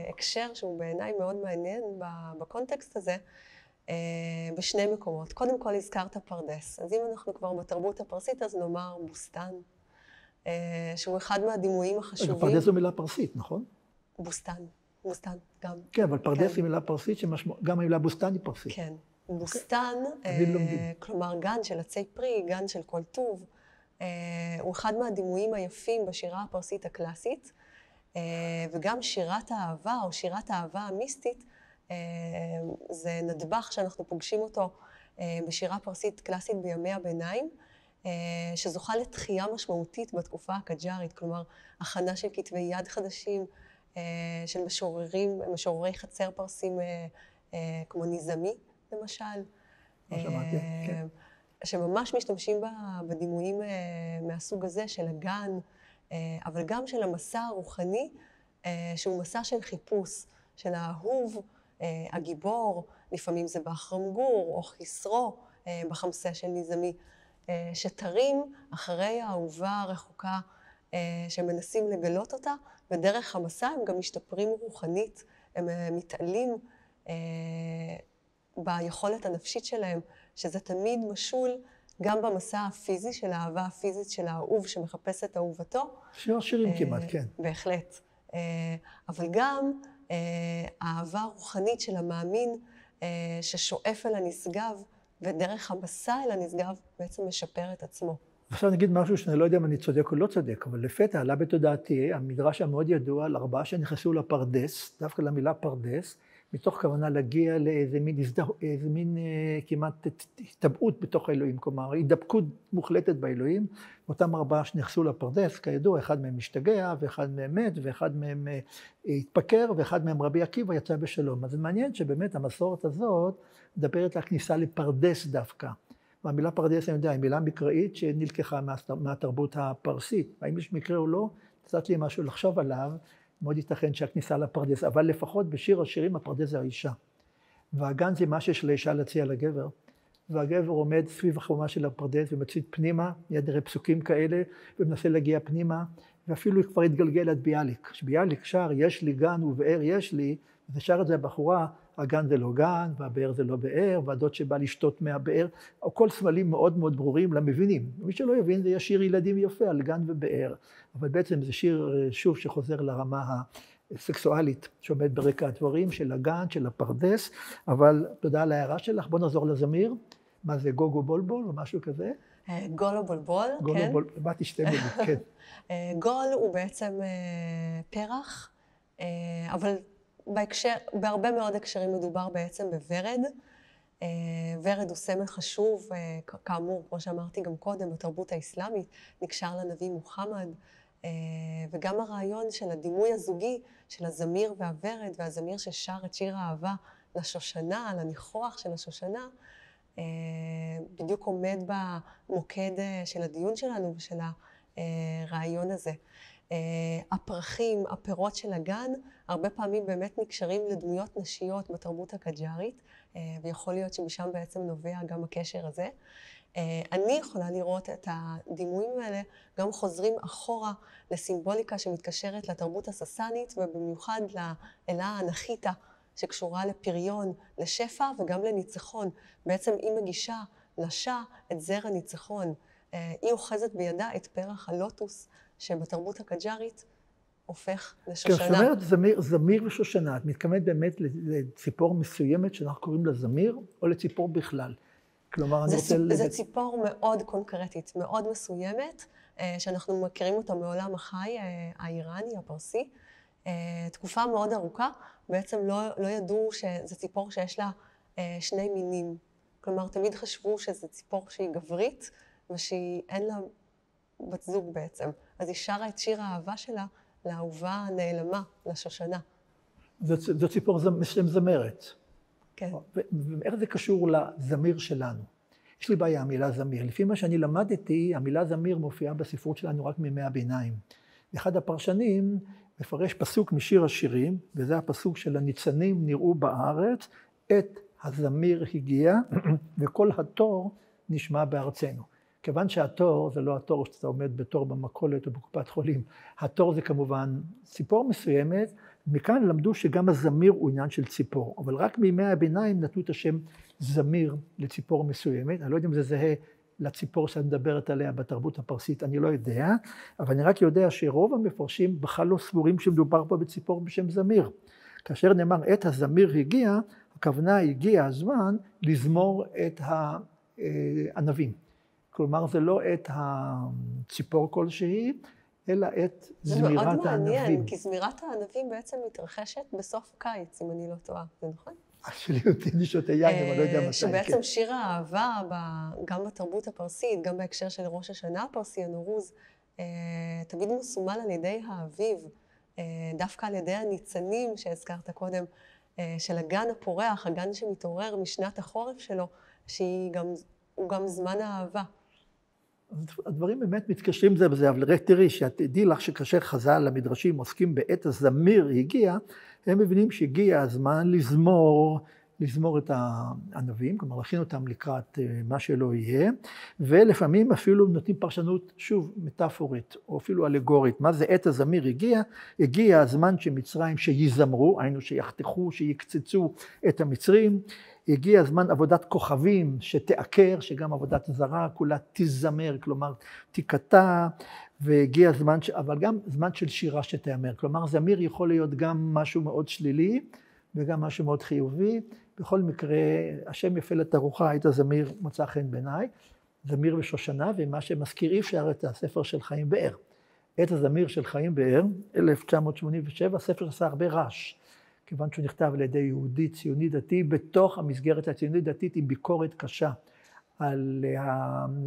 הקשר שהוא בעיניי מאוד מעניין בקונטקסט הזה, בשני מקומות. קודם כל הזכרת פרדס. אז אם אנחנו כבר בתרבות הפרסית, אז נאמר בוסתן, שהוא אחד מהדימויים החשובים. פרדס זו מילה פרסית, נכון? בוסתן גם. כן, אבל פרדס היא מילה פרסית, גם המילה בוסתן היא פרסית. כן. בוסתן, כלומר גן של עצי פרי, גן של כל טוב, הוא אחד מהדימויים היפים בשירה הפרסית הקלאסית, וגם שירת האהבה או שירת האהבה המיסטית, זה נדבך שאנחנו פוגשים אותו בשירה פרסית קלאסית בימי הביניים, שזוכה לתחייה משמעותית בתקופה הקג'ארית, כלומר הכנה של כתבי יד חדשים, של משוררי חצר פרסים כמו ניזמי למשל, שממש משתמשים בדימויים מהסוג הזה של הגן, אבל גם של המסע הרוחני, שהוא מסע של חיפוש, של האהוב, הגיבור, לפעמים זה באחרמגור או חסרו בחמסה של ניזמי, שתרים אחרי האהובה הרחוקה שמנסים לגלות אותה, ודרך המסע הם גם משתפרים רוחנית, הם מתעלים ביכולת הנפשית שלהם, שזה תמיד משול גם במסע הפיזי של האהבה הפיזית של האהוב שמחפש את אהובתו. שירים כמעט, כן. בהחלט. אבל גם האהבה הרוחנית של המאמין ששואף אל הנשגב, ודרך המסע אל הנשגב בעצם משפר את עצמו. עכשיו נגיד משהו שאני לא יודע אם אני צודק או לא צודק, אבל לפתע עלה בתודעתי המדרש המאוד ידוע על 4 שנכנסו לפרדס, דווקא למילה פרדס, מתוך כוונה להגיע לאיזה מין כמעט התטבעות בתוך האלוהים, כלומר הידבקות מוחלטת באלוהים. אותם 4 שנכנסו לפרדס, כידוע, אחד מהם משתגע, ואחד מהם מת, ואחד מהם התפקר, ואחד מהם רבי עקיבא יצא בשלום. אז זה מעניין שבאמת המסורת הזאת מדברת על כניסה לפרדס דווקא. והמילה פרדס, אני יודע, היא מילה מקראית שנלקחה מהתרבות הפרסית. האם יש מקרה או לא? קצת לי משהו לחשוב עליו. מאוד ייתכן שהכניסה לפרדס, אבל לפחות בשיר השירים הפרדס זה האישה. והגן זה מה שיש לאישה להציע לגבר. והגבר עומד סביב החומה של הפרדס ומציץ פנימה, יד נראה פסוקים כאלה, ומנסה להגיע פנימה, ואפילו כבר התגלגל עד ביאליק. כשביאליק שר, יש לי גן ובאר יש לי, ושר את זה הבחורה, הגן זה לא גן, והבאר זה לא באר, והדוד שבא לשתות מהבאר, כל סמלים מאוד מאוד ברורים למבינים. מי שלא יבין, זה יהיה שיר ילדים יפה על גן ובאר, אבל בעצם זה שיר שוב שחוזר לרמה הסקסואלית, שעומד ברקע הדברים של הגן, של הפרדס, אבל תודה על ההערה שלך, בוא נחזור לזמיר, מה זה גוגו בולבול או משהו כזה? גולו בולבול, כן. באתי 2 מילים, כן. גול הוא בעצם פרח, אבל בהרבה מאוד הקשרים מדובר בעצם בוורד. ורד הוא סמל חשוב, כאמור, כמו שאמרתי גם קודם, בתרבות האסלאמית, נקשר לנביא מוחמד, וגם הרעיון של הדימוי הזוגי של הזמיר והוורד, והזמיר ששר את שיר האהבה לשושנה, לניחוח של השושנה, בדיוק עומד במוקד של הדיון שלנו ושל הרעיון הזה. הפרחים, הפירות של הגן, הרבה פעמים באמת נקשרים לדמויות נשיות בתרבות הקג'ארית, ויכול להיות שמשם בעצם נובע גם הקשר הזה. אני יכולה לראות את הדימויים האלה גם חוזרים אחורה לסימבוליקה שמתקשרת לתרבות הססנית, ובמיוחד לאלה הנחיתה שקשורה לפריון, לשפע וגם לניצחון. בעצם היא מגישה לשה את זר הניצחון. היא אוחזת בידה את פרח הלוטוס, שבתרבות הקג'ארית הופך לשושנה. כשאת אומרת זמיר ושושנה, את מתכוונת באמת לציפור מסוימת שאנחנו קוראים לה זמיר, או לציפור בכלל? כלומר, אני רוצה... זה ציפור מאוד קונקרטית, מאוד מסוימת, שאנחנו מכירים אותה מעולם החי, האיראני, הפרסי. תקופה מאוד ארוכה, בעצם לא ידעו שזה ציפור שיש לה 2 מינים. כלומר, תמיד חשבו שזה ציפור שהיא גברית, ושאין לה בת זוג בעצם. אז היא שרה את שיר האהבה שלה לאהובה הנעלמה, לשושנה. זו ציפור שם זמרת. כן. ואיך זה קשור לזמיר שלנו? יש לי בעיה, המילה זמיר. לפי מה שאני למדתי, המילה זמיר מופיעה בספרות שלנו רק מימי הביניים. אחד הפרשנים מפרש פסוק משיר השירים, וזה הפסוק של הניצנים נראו בארץ, את הזמיר הגיע, וכל התור נשמע בארצנו. כיוון שהתור זה לא התור שאתה עומד בתור במכולת או בקופת חולים. התור זה כמובן ציפור מסוימת, מכאן למדו שגם הזמיר הוא עניין של ציפור, אבל רק מימי הביניים נתנו את השם זמיר לציפור מסוימת. אני לא יודע אם זה זהה לציפור שאת מדברת עליה בתרבות הפרסית, אני לא יודע, אבל אני רק יודע שרוב המפרשים בכלל לא סבורים שמדובר פה בציפור בשם זמיר. כאשר נאמר את הזמיר הגיע, הכוונה הגיע הזמן לזמור את הענבים. כלומר, זה לא את הציפור כלשהי, אלא את זמירת הענבים. זה מאוד מעניין, כי זמירת הענבים בעצם מתרחשת בסוף קיץ, אם אני לא טועה, זה נכון? שלי אותי, אני שותה יין, אבל לא יודע מתי. שבעצם שיר האהבה, גם בתרבות הפרסית, גם בהקשר של ראש השנה הפרסי, הנורוז, תמיד מסומל על ידי האביב, דווקא על ידי הניצנים שהזכרת קודם, של הגן הפורח, הגן שמתעורר משנת החורף שלו, שהוא גם זמן האהבה. הדברים באמת מתקשרים זה בזה, אבל תראי שתדעי לך שכאשר חז"ל המדרשים עוסקים בעת הזמיר הגיע, הם מבינים שהגיע הזמן לזמור את הענבים, כלומר להכין אותם לקראת מה שלא יהיה, ולפעמים אפילו נותנים פרשנות, שוב, מטאפורית, או אפילו אלגורית. מה זה עת הזמיר הגיע? הגיע הזמן שמצרים שיזמרו, היינו שיחתכו, שיקצצו את המצרים, הגיע הזמן עבודת כוכבים שתעקר, שגם עבודת זרה כולה תזמר, כלומר תיקטע, והגיע הזמן, אבל גם זמן של שירה שתאמר. כלומר, זמיר יכול להיות גם משהו מאוד שלילי, וגם משהו מאוד חיובי. בכל מקרה, השם יפה לתערוכה, את הזמיר מצא חן בעיניי, זמיר ושושנה, ומה שמזכיר אי אפשר את הספר של חיים באר. את הזמיר של חיים באר, 1987, ספר עשה הרבה רעש. כיוון שהוא נכתב על ידי יהודי ציוני דתי, בתוך המסגרת הציונית דתית עם ביקורת קשה על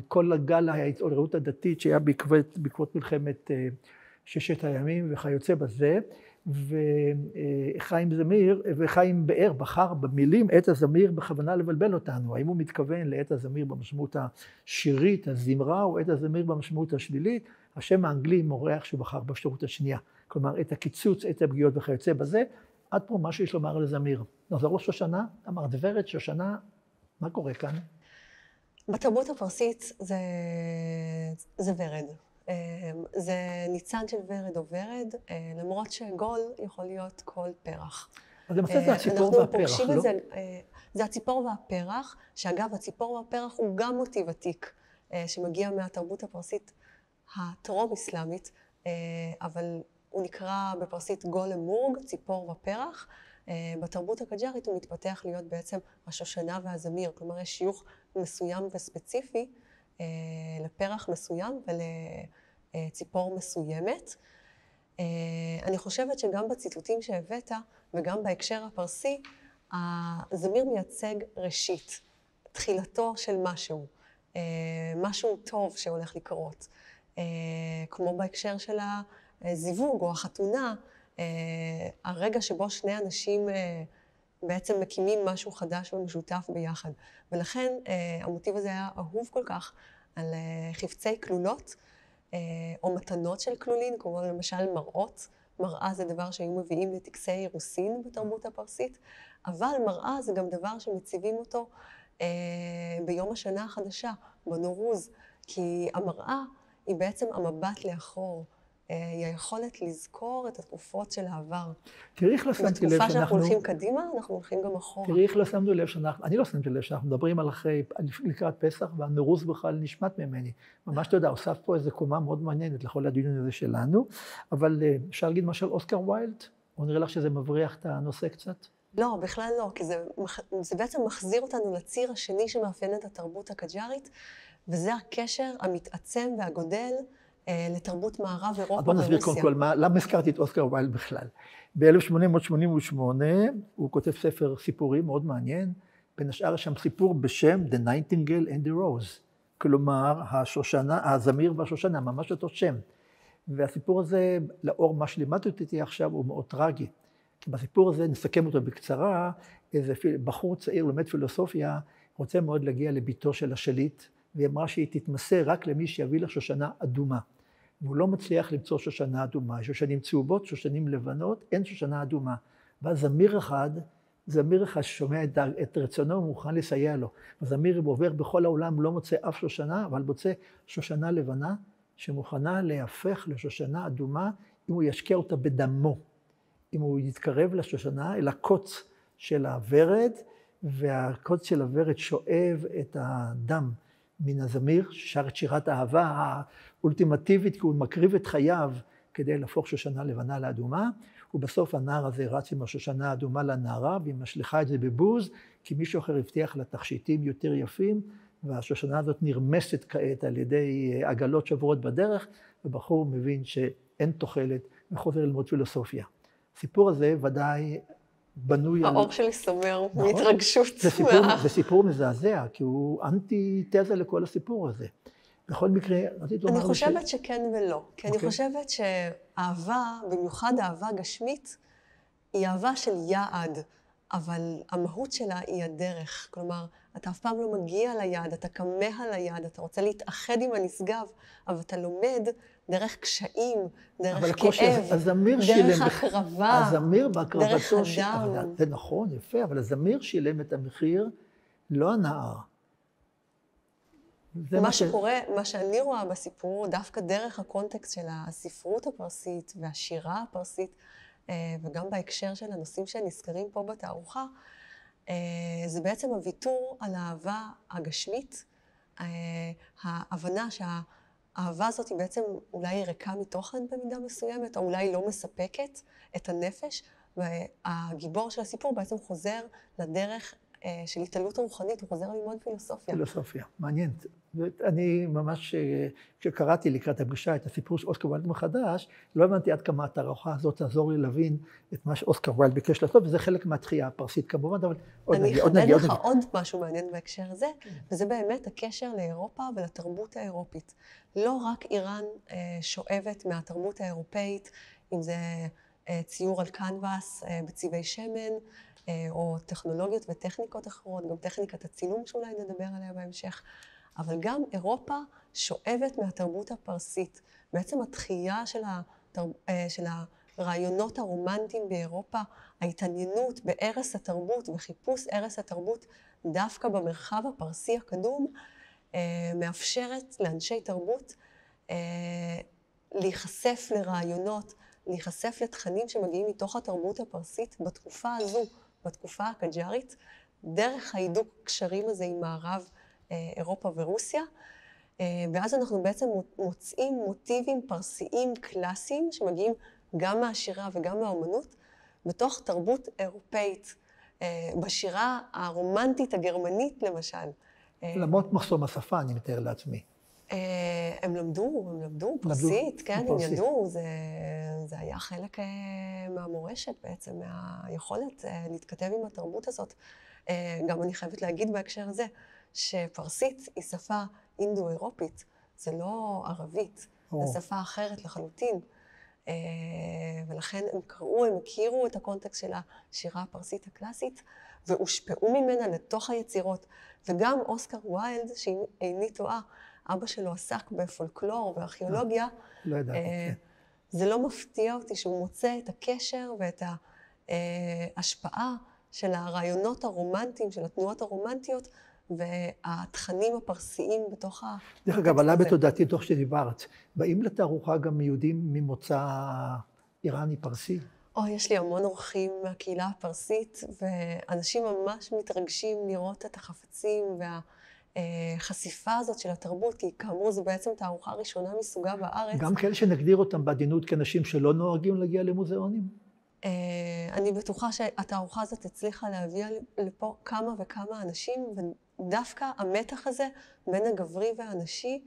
כל הגל ההתעוררות הדתית שהיה בעקבות מלחמת ששת הימים וכיוצא בזה, וחיים באר בחר במילים עת הזמיר בכוונה לבלבל אותנו. האם הוא מתכוון לעת הזמיר במשמעות השירית, הזמרה, או עת הזמיר במשמעות השלילית? השם האנגלי מורח שהוא בחר באפשרות השנייה. כלומר, את הקיצוץ, את הפגיעות וכיוצא בזה. עד פה מה שיש לומר על הזמיר. נחזור לשושנה, אמר דברת, שושנה, מה קורה כאן? בתרבות הפרסית זה ורד. זה ניצן של ורד או ורד, למרות שגול יכול להיות כל פרח. אז למעשה זה הציפור והפרח, לא? זה הציפור והפרח, שאגב, הציפור והפרח הוא גם מוטיב עתיק, שמגיע מהתרבות הפרסית הטרום-אסלאמית, אבל הוא נקרא בפרסית גול אמורג, ציפור ופרח. בתרבות הקג'ארית הוא מתפתח להיות בעצם השושנה והזמיר, כלומר יש שיוך מסוים וספציפי לפרח מסוים ולציפור מסוימת. אני חושבת שגם בציטוטים שהבאת וגם בהקשר הפרסי, הזמיר מייצג ראשית, תחילתו של משהו טוב שהולך לקרות. כמו בהקשר של הזיווג או החתונה, הרגע שבו שני אנשים בעצם מקימים משהו חדש ומשותף ביחד. ולכן המוטיב הזה היה אהוב כל כך על חפצי כלולות או מתנות של כלולין, כמו למשל מראות. מראה זה דבר שהיו מביאים לטקסי אירוסין בתרבות הפרסית, אבל מראה זה גם דבר שמציבים אותו ביום השנה החדשה, בנורוז, כי המראה היא בעצם המבט לאחור, היא היכולת לזכור את התקופות של העבר. תראי איך לא שמתי לב שאנחנו... בתקופה שאנחנו הולכים קדימה, אנחנו הולכים גם אחורה. תראי איך לא שמנו לב שאנחנו... אני לא שמתי לב שאנחנו מדברים על אחרי... לקראת פסח, והנורוז בכלל נשמט ממני. ממש אתה יודע, הוסף פה איזו קומה מאוד מעניינת לכל הדיון הזה שלנו, אבל אפשר להגיד משל אוסקר ויילד? או נראה לך שזה מבריח את הנושא קצת? לא, בכלל לא, כי זה בעצם מחזיר אותנו לציר השני שמאפיין את התרבות הקג'ארית, וזה הקשר המתעצם והגודל לתרבות מערב אירופה ורוסיה. בוא נסביר קודם כל, למה הזכרתי את אוסקר ויילד בכלל? ב-1888 הוא כותב ספר סיפורים מאוד מעניין, בין השאר שם סיפור בשם The Nightingale and the Rose, כלומר הזמיר והשושנה, ממש אותו שם. והסיפור הזה, לאור מה שלימדתי אותי עכשיו, הוא מאוד טרגי. כי בסיפור הזה, נסכם אותו בקצרה, איזה בחור צעיר לומד פילוסופיה, רוצה מאוד להגיע לביתו של השליט, והיא אמרה שהיא תתמסר רק למי שיביא לה שושנה אדומה. והוא לא מצליח למצוא שושנה אדומה, יש שושנים צהובות, שושנים לבנות, אין שושנה אדומה. ואז זמיר אחד ששומע את רצונו ומוכן לסייע לו. הזמיר עובר בכל העולם, לא מוצא אף שושנה, אבל מוצא שושנה לבנה, שמוכנה להפך לשושנה אדומה, אם הוא ישקיע אותה בדמו. אם הוא יתקרב לשושנה, אל הקוץ של הוורד, והקוץ של הוורד שואב את הדם מן הזמיר, ששר את שירת האהבה האולטימטיבית, כי הוא מקריב את חייו כדי להפוך שושנה לבנה לאדומה, ובסוף הנער הזה רץ עם השושנה האדומה לנערה, והיא משליכה את זה בבוז, כי מישהו אחר הבטיח לה תכשיטים יותר יפים, והשושנה הזאת נרמסת כעת על ידי עגלות שבורות בדרך, ובחור מבין שאין תוחלת וחוזר ללמוד פילוסופיה. הסיפור הזה ודאי בנוי על... האור שלי סומר מהתרגשות. זה סיפור מזעזע, כי הוא אנטי-תזה לכל הסיפור הזה. בכל מקרה, רציתי לומר... אני חושבת שכן ולא. כי אני חושבת שאהבה, במיוחד אהבה גשמית, היא אהבה של יעד, אבל המהות שלה היא הדרך. כלומר, אתה אף פעם לא מגיע ליעד, אתה כמה ליעד, אתה רוצה להתאחד עם הנשגב, אבל אתה לומד דרך קשיים, דרך כאב, דרך הקרבה, דרך הדם. זה נכון, יפה, אבל הזמיר שילם את המחיר, לא הנער. מה שקורה, מה שאני רואה בסיפור, דווקא דרך הקונטקסט של הספרות הפרסית והשירה הפרסית, וגם בהקשר של הנושאים שנזכרים פה בתערוכה, זה בעצם הוויתור על האהבה הגשמית, ההבנה שהאהבה הזאת היא בעצם אולי ריקה מתוכן במידה מסוימת, או אולי לא מספקת את הנפש, והגיבור של הסיפור בעצם חוזר לדרך של התעלות רוחנית, הוא חוזר ללמוד פילוסופיה. פילוסופיה, מעניין. אני ממש, כשקראתי לקראת הפגישה את הסיפור של אוסקר ויילד מחדש, לא הבנתי עד כמה התערוכה הזאת תעזור לי להבין את מה שאוסקר ויילד ביקש לעשות, וזה חלק מהתחייה הפרסית כמובן, אבל עוד נגיד. אני אחדד לך עוד משהו מעניין בהקשר הזה, וזה באמת הקשר לאירופה ולתרבות האירופית. לא רק איראן שואבת מהתרבות האירופאית, אם זה ציור על קנבס בצבעי שמן, או טכנולוגיות וטכניקות אחרות, גם טכניקת הצילום שאולי נדבר עליה בהמשך, אבל גם אירופה שואבת מהתרבות הפרסית. בעצם התחייה של הרעיונות הרומנטיים באירופה, ההתעניינות בערש התרבות וחיפוש ערש התרבות דווקא במרחב הפרסי הקדום, מאפשרת לאנשי תרבות להיחשף לרעיונות, להיחשף לתכנים שמגיעים מתוך התרבות הפרסית בתקופה הזו, בתקופה הקג'ארית, דרך ההידוק קשרים הזה עם מערב אירופה ורוסיה, ואז אנחנו בעצם מוצאים מוטיבים פרסיים קלאסיים שמגיעים גם מהשירה וגם מהאומנות, בתוך תרבות אירופאית, בשירה הרומנטית הגרמנית למשל. למרות מחסום השפה, אני מתאר לעצמי. הם למדו פרסית, כן, הם ידעו, זה היה חלק מהמורשת בעצם, מהיכולת להתכתב עם התרבות הזאת. גם אני חייבת להגיד בהקשר הזה, שפרסית היא שפה אינדו-אירופית, זה לא ערבית, זו שפה אחרת לחלוטין. ולכן הם קראו, הם הכירו את הקונטקסט של השירה הפרסית הקלאסית, והושפעו ממנה לתוך היצירות. וגם אוסקר ויילד, שאיני טועה, אבא שלו עסק בפולקלור וארכיאולוגיה. לא ידעתי. זה לא מפתיע אותי שהוא מוצא את הקשר ואת ההשפעה של הרעיונות הרומנטיים, של התנועות הרומנטיות, והתכנים הפרסיים בתוך ה... דרך אגב, עלה בתודעתי תוך שדיברת. באים לתערוכה גם יהודים ממוצא איראני פרסי? יש לי המון אורחים מהקהילה הפרסית, ואנשים ממש מתרגשים לראות את החפצים והחשיפה הזאת של התרבות, כי כאמור זו בעצם תערוכה ראשונה מסוגה בארץ. גם כאלה שנגדיר אותם בעדינות כאנשים שלא נוהגים להגיע למוזיאונים? אני בטוחה שהתערוכה הזאת הצליחה להביא לפה כמה וכמה אנשים, ודווקא המתח הזה בין הגברי והנשי,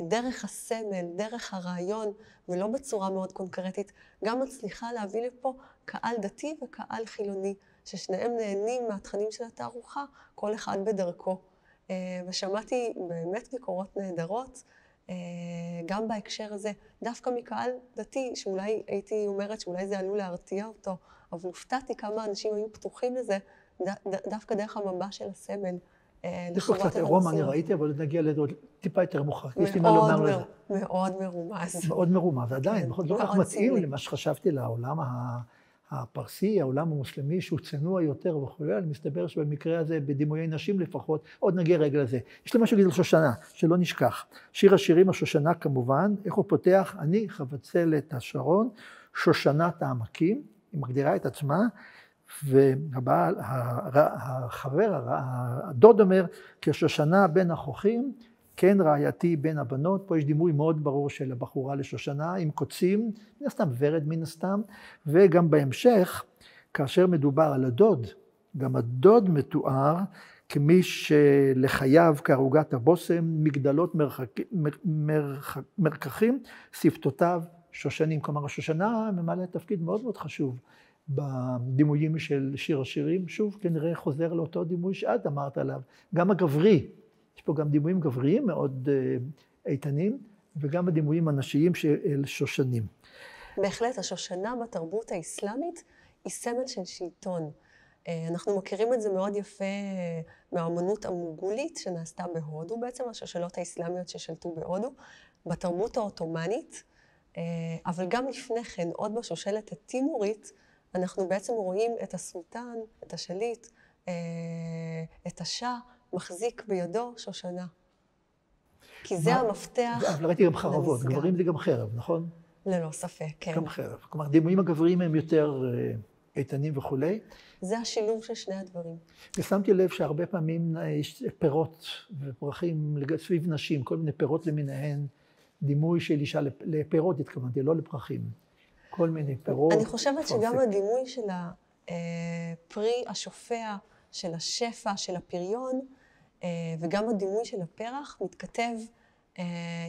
דרך הסמל, דרך הרעיון, ולא בצורה מאוד קונקרטית, גם מצליחה להביא לפה קהל דתי וקהל חילוני, ששניהם נהנים מהתכנים של התערוכה, כל אחד בדרכו. ושמעתי באמת ביקורות נהדרות, גם בהקשר הזה, דווקא מקהל דתי, שאולי הייתי אומרת שאולי זה עלול להרתיע אותו, אבל הופתעתי כמה אנשים היו פתוחים לזה, דווקא דרך המבע של הסמל. יש פה קצת עירום, אני ראיתי, אבל נגיע לדעות טיפה יותר מאוחר. יש לי מה לומר לזה. מאוד מרומז. מאוד מרומז, עדיין, בכל זאת לא כך מתאים למה שחשבתי לעולם הפרסי, העולם המוסלמי, שהוא צנוע יותר וכו', אני מסתבר שבמקרה הזה, בדימויי נשים לפחות, עוד נגיע רגע לזה. יש לי משהו להגיד על שושנה, שלא נשכח. שיר השירים, השושנה כמובן, איך הוא פותח? אני חבצלת השרון, שושנת העמקים, היא מגדירה את עצמה, והבעל, החבר, הדוד אומר, כשושנה בין החוכים, כן רעייתי בין הבנות, פה יש דימוי מאוד ברור של הבחורה לשושנה, עם קוצים, מן הסתם ורד מן הסתם, וגם בהמשך, כאשר מדובר על הדוד, גם הדוד מתואר כמי שלחייו כערוגת הבושם, מגדלות מרקחים, שפתותיו שושנים. כלומר, השושנה ממלא תפקיד מאוד מאוד חשוב בדימויים של שיר השירים. שוב, כנראה חוזר לאותו דימוי שאת אמרת עליו, גם הגברי. יש פה גם דימויים גבריים מאוד איתנים, וגם הדימויים הנשיים של שושנים. בהחלט, השושנה בתרבות האסלאמית היא סמל של שלטון. אנחנו מכירים את זה מאוד יפה מהאמנות המוגולית שנעשתה בהודו, בעצם השושלות האסלאמיות ששלטו בהודו, בתרבות העות'מאנית, אבל גם לפני כן, עוד בשושלת הטימורית, אנחנו בעצם רואים את הסולטן, את השליט, את השאה, מחזיק בידו שושנה. כי זה המפתח. אבל ראיתי גם חרבות, גברים זה גם חרב, נכון? ללא ספק, כן. גם חרב. כלומר, דימויים הגבריים הם יותר איתנים וכולי. זה השילוב של שני הדברים. ושמתי לב שהרבה פעמים יש פירות ופרחים סביב נשים, כל מיני פירות למיניהן, דימוי של אישה לפירות התכוונתי, לא לפרחים. כל מיני פירות. אני חושבת שגם הדימוי של הפרי השופע, של השפע, של הפריון, וגם הדימוי של הפרח מתכתב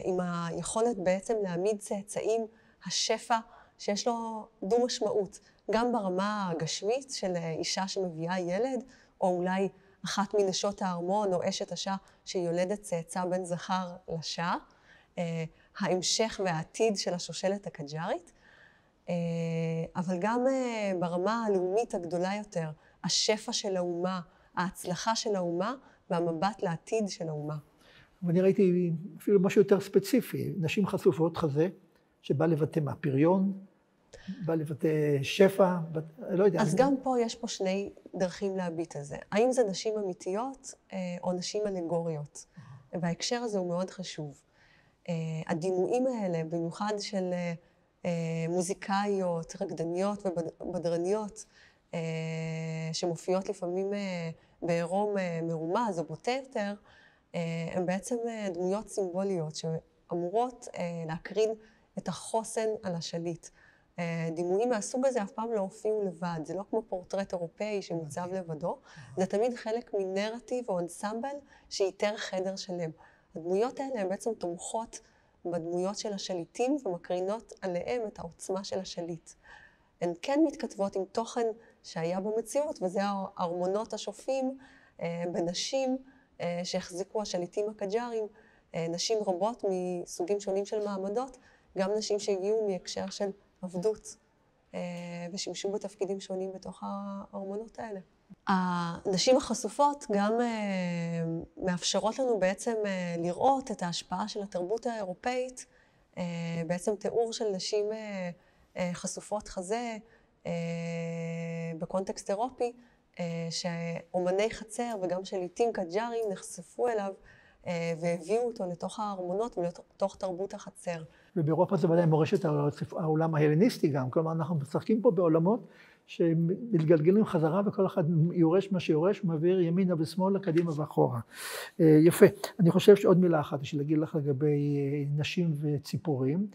עם היכולת בעצם להעמיד צאצאים, השפע שיש לו דו משמעות, גם ברמה הגשמית של אישה שמביאה ילד, או אולי אחת מנשות הארמון או אשת השאה שיולדת צאצא בן זכר לשאה, ההמשך והעתיד של השושלת הקג'ארית, אבל גם ברמה הלאומית הגדולה יותר, השפע של האומה, ההצלחה של האומה והמבט לעתיד של האומה. ואני ראיתי אפילו משהו יותר ספציפי, נשים חשופות חזה, שבא לבטא מהפריון, בא לבטא שפע, לא יודע. אז גם פה יש פה שני דרכים להביט על זה. האם זה נשים אמיתיות או נשים אלגוריות? וההקשר הזה הוא מאוד חשוב. הדימויים האלה, במיוחד של מוזיקאיות, רקדניות ובדרניות, שמופיעות לפעמים בעירום מרומז או בוטה יותר, הן בעצם דמויות סימבוליות שאמורות להקרין את החוסן על השליט. דימויים מהסוג הזה אף פעם לא הופיעו לבד, זה לא כמו פורטרט אירופאי שמוצב לבדו, זה תמיד חלק מנרטיב או אנסמבל שאיתר חדר שלם. הדמויות האלה הן בעצם תומכות בדמויות של השליטים ומקרינות עליהם את העוצמה של השליט. הן כן מתכתבות עם תוכן שהיה במציאות, וזה הארמונות השופעים בנשים שהחזיקו השליטים הקג'ארים, נשים רבות מסוגים שונים של מעמדות, גם נשים שהגיעו מהקשר של עבדות, ושימשו בתפקידים שונים בתוך הארמונות האלה. הנשים החשופות גם מאפשרות לנו בעצם לראות את ההשפעה של התרבות האירופאית, בעצם תיאור של נשים חשופות חזה בקונטקסט אירופי, שאומני חצר וגם שליטים קג'ארים נחשפו אליו והביאו אותו לתוך הארמונות ולתוך תרבות החצר. ובאירופה זה ודאי מורשת העולם ההלניסטי גם, כלומר אנחנו משחקים פה בעולמות שמתגלגלים חזרה וכל אחד יורש מה שיורש, מעביר ימינה ושמאלה, קדימה ואחורה. יפה. אני חושב שעוד מילה אחת יש להגיד לך לגבי נשים וציפורים.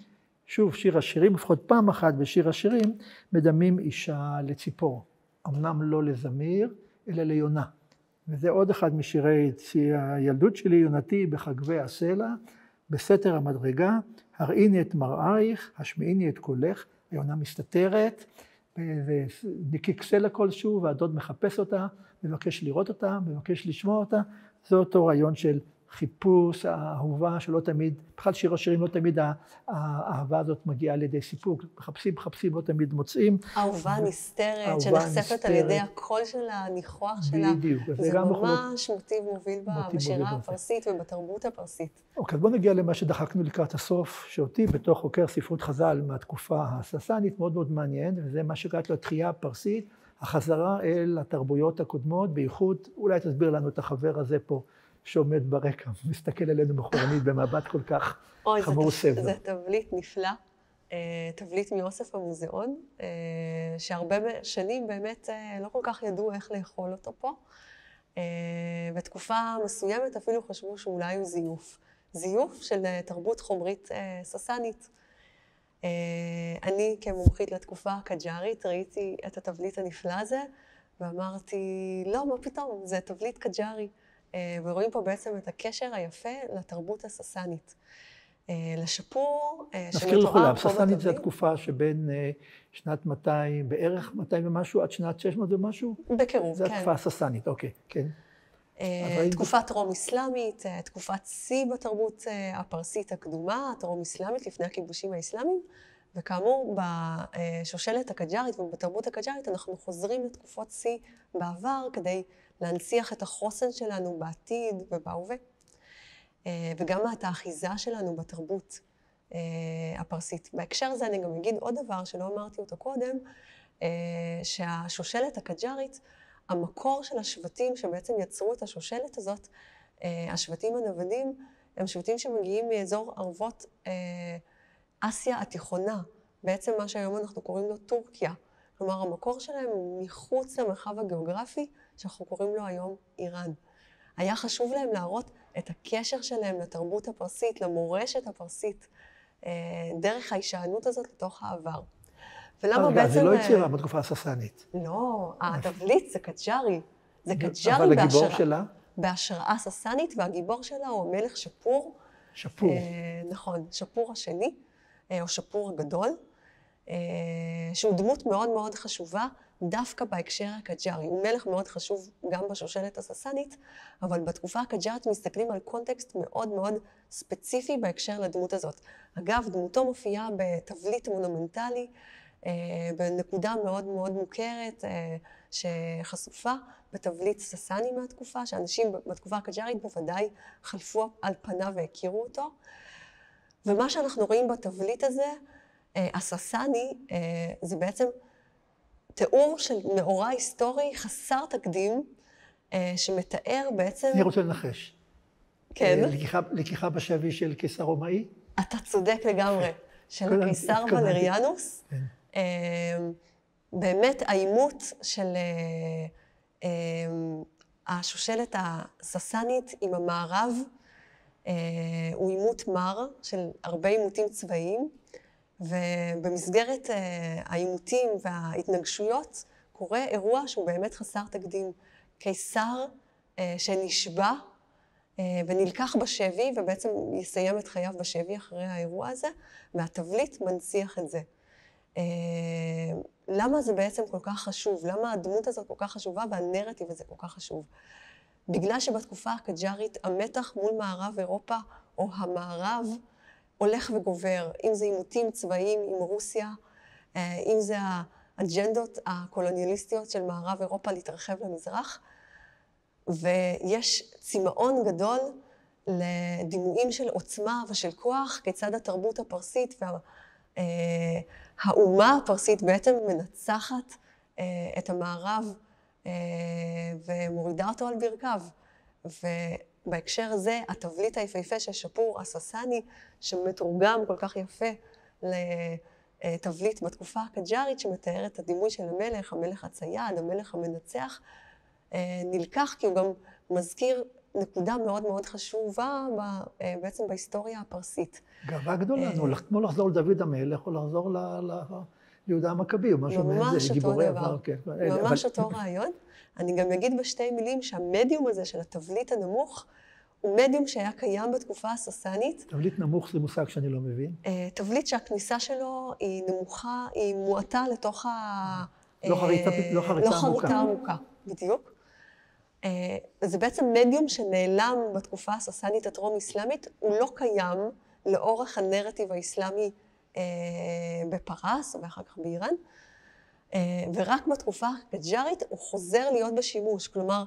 שוב, שיר השירים, לפחות פעם אחת בשיר השירים, מדמים אישה לציפור. אמנם לא לזמיר, אלא ליונה. וזה עוד אחד משירי הילדות שלי, יונתי בחגבי הסלע, בסתר המדרגה, הראיני את מראייך, השמיעיני את קולך, היונה מסתתרת, ונקיק סלע כלשהו, והדוד מחפש אותה, מבקש לראות אותה, מבקש לשמוע אותה, זה אותו רעיון של החיפוש, האהובה שלא תמיד, בכלל שיר השירים לא תמיד האהבה הזאת מגיעה על ידי סיפוק, מחפשים, לא תמיד מוצאים. אהובה נסתרת, שנחשפת על ידי הקול שלה, הניחוח שלה. בדיוק. זה ממש מוטיב מוביל בשירה הפרסית ובתרבות הפרסית. אוקיי, אז בואו נגיע למה שדחקנו לקראת הסוף, שאותי בתוך חוקר ספרות חז"ל מהתקופה הססנית מאוד מאוד מעניין, וזה מה שקראת לו התחייה הפרסית, החזרה אל התרבויות הקודמות, בייחוד, אולי תסביר לנו את החבר הזה פה, שעומד ברקע, מסתכל עלינו מחורנית במבט כל כך חמור סבר. זה תבליט נפלא, תבליט מאוסף המוזיאון, שהרבה שנים באמת לא כל כך ידעו איך לאכול אותו פה. בתקופה מסוימת אפילו חשבו שאולי הוא זיוף. זיוף של תרבות חומרית ססנית. אני כמומחית לתקופה הקג'ארית ראיתי את התבליט הנפלא הזה, ואמרתי, לא, מה פתאום, זה תבליט קג'ארי. ורואים פה בעצם את הקשר היפה לתרבות הססנית. לשפור, נזכיר לכולם, ססנית זה התקופה שבין שנת 200, בערך 200 ומשהו, עד שנת 600 ומשהו? בקירוב, כן. זה התקופה הססנית, אוקיי, כן. תקופת טרום-אסלאמית, תקופת שיא בתרבות הפרסית הקדומה, הטרום-אסלאמית לפני הכיבושים האסלאמיים, וכאמור, בשושלת הקג'ארית ובתרבות הקג'ארית אנחנו חוזרים לתקופות שיא בעבר כדי להנציח את החוסן שלנו בעתיד ובהווה, וגם את האחיזה שלנו בתרבות הפרסית. בהקשר הזה אני גם אגיד עוד דבר שלא אמרתי אותו קודם, שהשושלת הקג'ארית, המקור של השבטים שבעצם יצרו את השושלת הזאת, השבטים הנוודים, הם שבטים שמגיעים מאזור ערבות אסיה התיכונה, בעצם מה שהיום אנחנו קוראים לו טורקיה. כלומר, המקור שלהם הוא מחוץ למרחב הגיאוגרפי, שאנחנו קוראים לו היום איראן. היה חשוב להם להראות את הקשר שלהם לתרבות הפרסית, למורשת הפרסית, דרך ההישענות הזאת לתוך העבר. ולמה בעצם... זה לא יצירה בתקופה הססנית. לא, התבליט זה קג'ארי. זה קג'ארי אבל הגיבור שלה? בהשראה ססנית, והגיבור שלה הוא המלך שפור. שפור. נכון, שפור השני, או שפור הגדול, שהוא דמות מאוד מאוד חשובה, דווקא בהקשר הקג'ארי. הוא מלך מאוד חשוב גם בשושלת הססנית, אבל בתקופה הקג'ארית מסתכלים על קונטקסט מאוד מאוד ספציפי בהקשר לדמות הזאת. אגב, דמותו מופיעה בתבליט מונומנטלי, בנקודה מאוד מאוד מוכרת, שחשופה בתבליט ססני מהתקופה, שאנשים בתקופה הקג'ארית בוודאי חלפו על פניו והכירו אותו. ומה שאנחנו רואים בתבליט הזה, הססני, זה בעצם תיאור של מאורע היסטורי חסר תקדים, שמתאר בעצם... אני רוצה לנחש. כן. לקיחה בשבי של קיסר רומאי? אתה צודק לגמרי. של הקיסר ולריאנוס. באמת העימות של השושלת הססנית עם המערב, הוא עימות מר של הרבה עימותים צבאיים, ובמסגרת העימותים וההתנגשויות קורה אירוע שהוא באמת חסר תקדים. קיסר שנשבע ונלקח בשבי, ובעצם יסיים את חייו בשבי אחרי האירוע הזה, והתבליט מנציח את זה. למה זה בעצם כל כך חשוב? למה הדמות הזאת כל כך חשובה והנרטיב הזה כל כך חשוב? בגלל שבתקופה הקג'ארית המתח מול מערב אירופה או המערב הולך וגובר, אם זה עימותים צבאיים עם רוסיה, אם זה האג'נדות הקולוניאליסטיות של מערב אירופה להתרחב למזרח, ויש צמאון גדול לדימויים של עוצמה ושל כוח, כיצד התרבות הפרסית והאומה הפרסית בעצם מנצחת את המערב ומורידה אותו על ברכיו. ובהקשר הזה, התבליט היפהפה של שפור הססני, שמתורגם כל כך יפה לתבליט בתקופה הקג'ארית, שמתאר את הדימוי של המלך הצייד, המלך המנצח, נלקח כי הוא גם מזכיר נקודה מאוד מאוד חשובה בעצם בהיסטוריה הפרסית. גאווה גדולה, כמו לחזור לדוד המלך או לחזור ליהודה המכבי או משהו ממש אותו דבר, כן. ממש אותו רעיון. אני גם אגיד בשתי מילים שהמדיום הזה של התבליט הנמוך הוא מדיום שהיה קיים בתקופה הססנית. תבליט נמוך זה מושג שאני לא מבין. תבליט שהכניסה שלו היא נמוכה, היא מועטה לתוך לא חריטה עמוקה. בדיוק. זה בעצם מדיום שנעלם בתקופה הססנית הטרום-אסלאמית, הוא לא קיים לאורך הנרטיב האסלאמי בפרס, ואחר כך באיראן, ורק בתקופה הקג'ארית הוא חוזר להיות בשימוש. כלומר,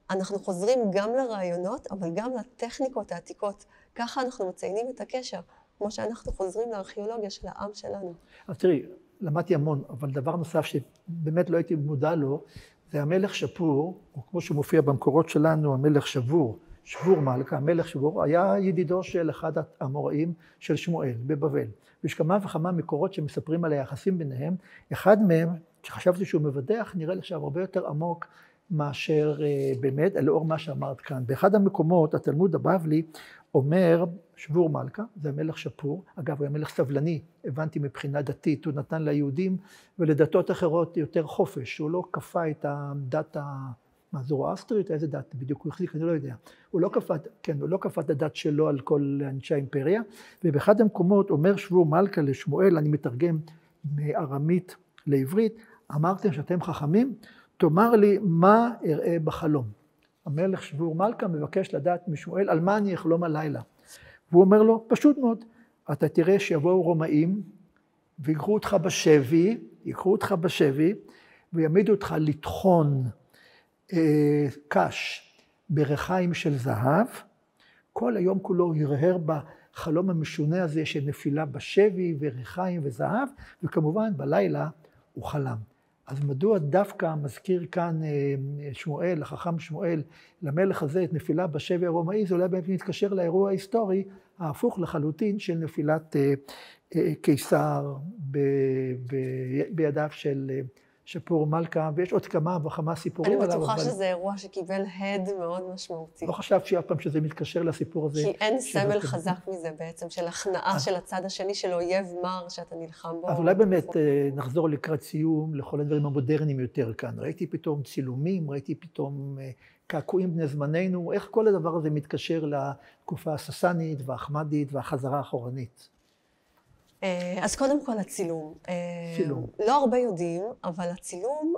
אנחנו חוזרים גם לרעיונות, אבל גם לטכניקות העתיקות. ככה אנחנו מציינים את הקשר, כמו שאנחנו חוזרים לארכיאולוגיה של העם שלנו. אז תראי, למדתי המון, אבל דבר נוסף שבאמת לא הייתי מודע לו, זה המלך שפור, או כמו שמופיע במקורות שלנו, המלך שבור, שבור מלכה, המלך שבור, היה ידידו של אחד האמוראים של שמואל בבבל. ויש כמה וכמה מקורות שמספרים על היחסים ביניהם. אחד מהם, שחשבתי שהוא מבדח, נראה לי עכשיו הרבה יותר עמוק מאשר באמת, לאור מה שאמרת כאן. באחד המקומות, התלמוד הבבלי אומר, שבור מלכה, זה מלך שפור, אגב, הוא היה מלך סבלני, הבנתי מבחינה דתית, הוא נתן ליהודים ולדתות אחרות יותר חופש, הוא לא כפה את הדת הזורואסטרית, איזה דת בדיוק הוא החזיק, אני לא יודע. הוא לא כפה את הדת שלו על כל אנשי האימפריה, ובאחד המקומות אומר שבור מלכה לשמואל, אני מתרגם מארמית לעברית, אמרתם שאתם חכמים, תאמר לי מה אראה בחלום. המלך שבור מלכה מבקש לדעת משמואל על מה אני אחלום הלילה. והוא אומר לו, פשוט מאוד, אתה תראה שיבואו רומאים ויקחו אותך בשבי, ויעמידו אותך לטחון קש ברכיים של זהב, כל היום כולו ירהר בחלום המשונה הזה של נפילה בשבי ורכיים וזהב, וכמובן בלילה הוא חלם. אז מדוע דווקא מזכיר כאן שמואל, החכם שמואל, למלך הזה את נפילה בשבי הרומאי, זה אולי באמת מתקשר לאירוע ההיסטורי ההפוך לחלוטין של נפילת קיסר בידיו של שפור מלכה, ויש עוד כמה וכמה סיפורים עליו. אני בטוחה שזה אירוע שקיבל הד מאוד משמעותי. לא חשבתי שאף פעם שזה מתקשר לסיפור הזה. כי אין סמל חזק מזה בעצם, של הכנעה של הצד השני, של אויב מר שאתה נלחם בו. אז אולי באמת נחזור לקראת סיום לכל הדברים המודרניים יותר כאן. ראיתי פתאום צילומים, ראיתי פתאום קעקועים בני זמננו, איך כל הדבר הזה מתקשר לתקופה הססנית והאחמדית והחזרה האחורנית. אז קודם כל הצילום. צילום. לא הרבה יודעים, אבל הצילום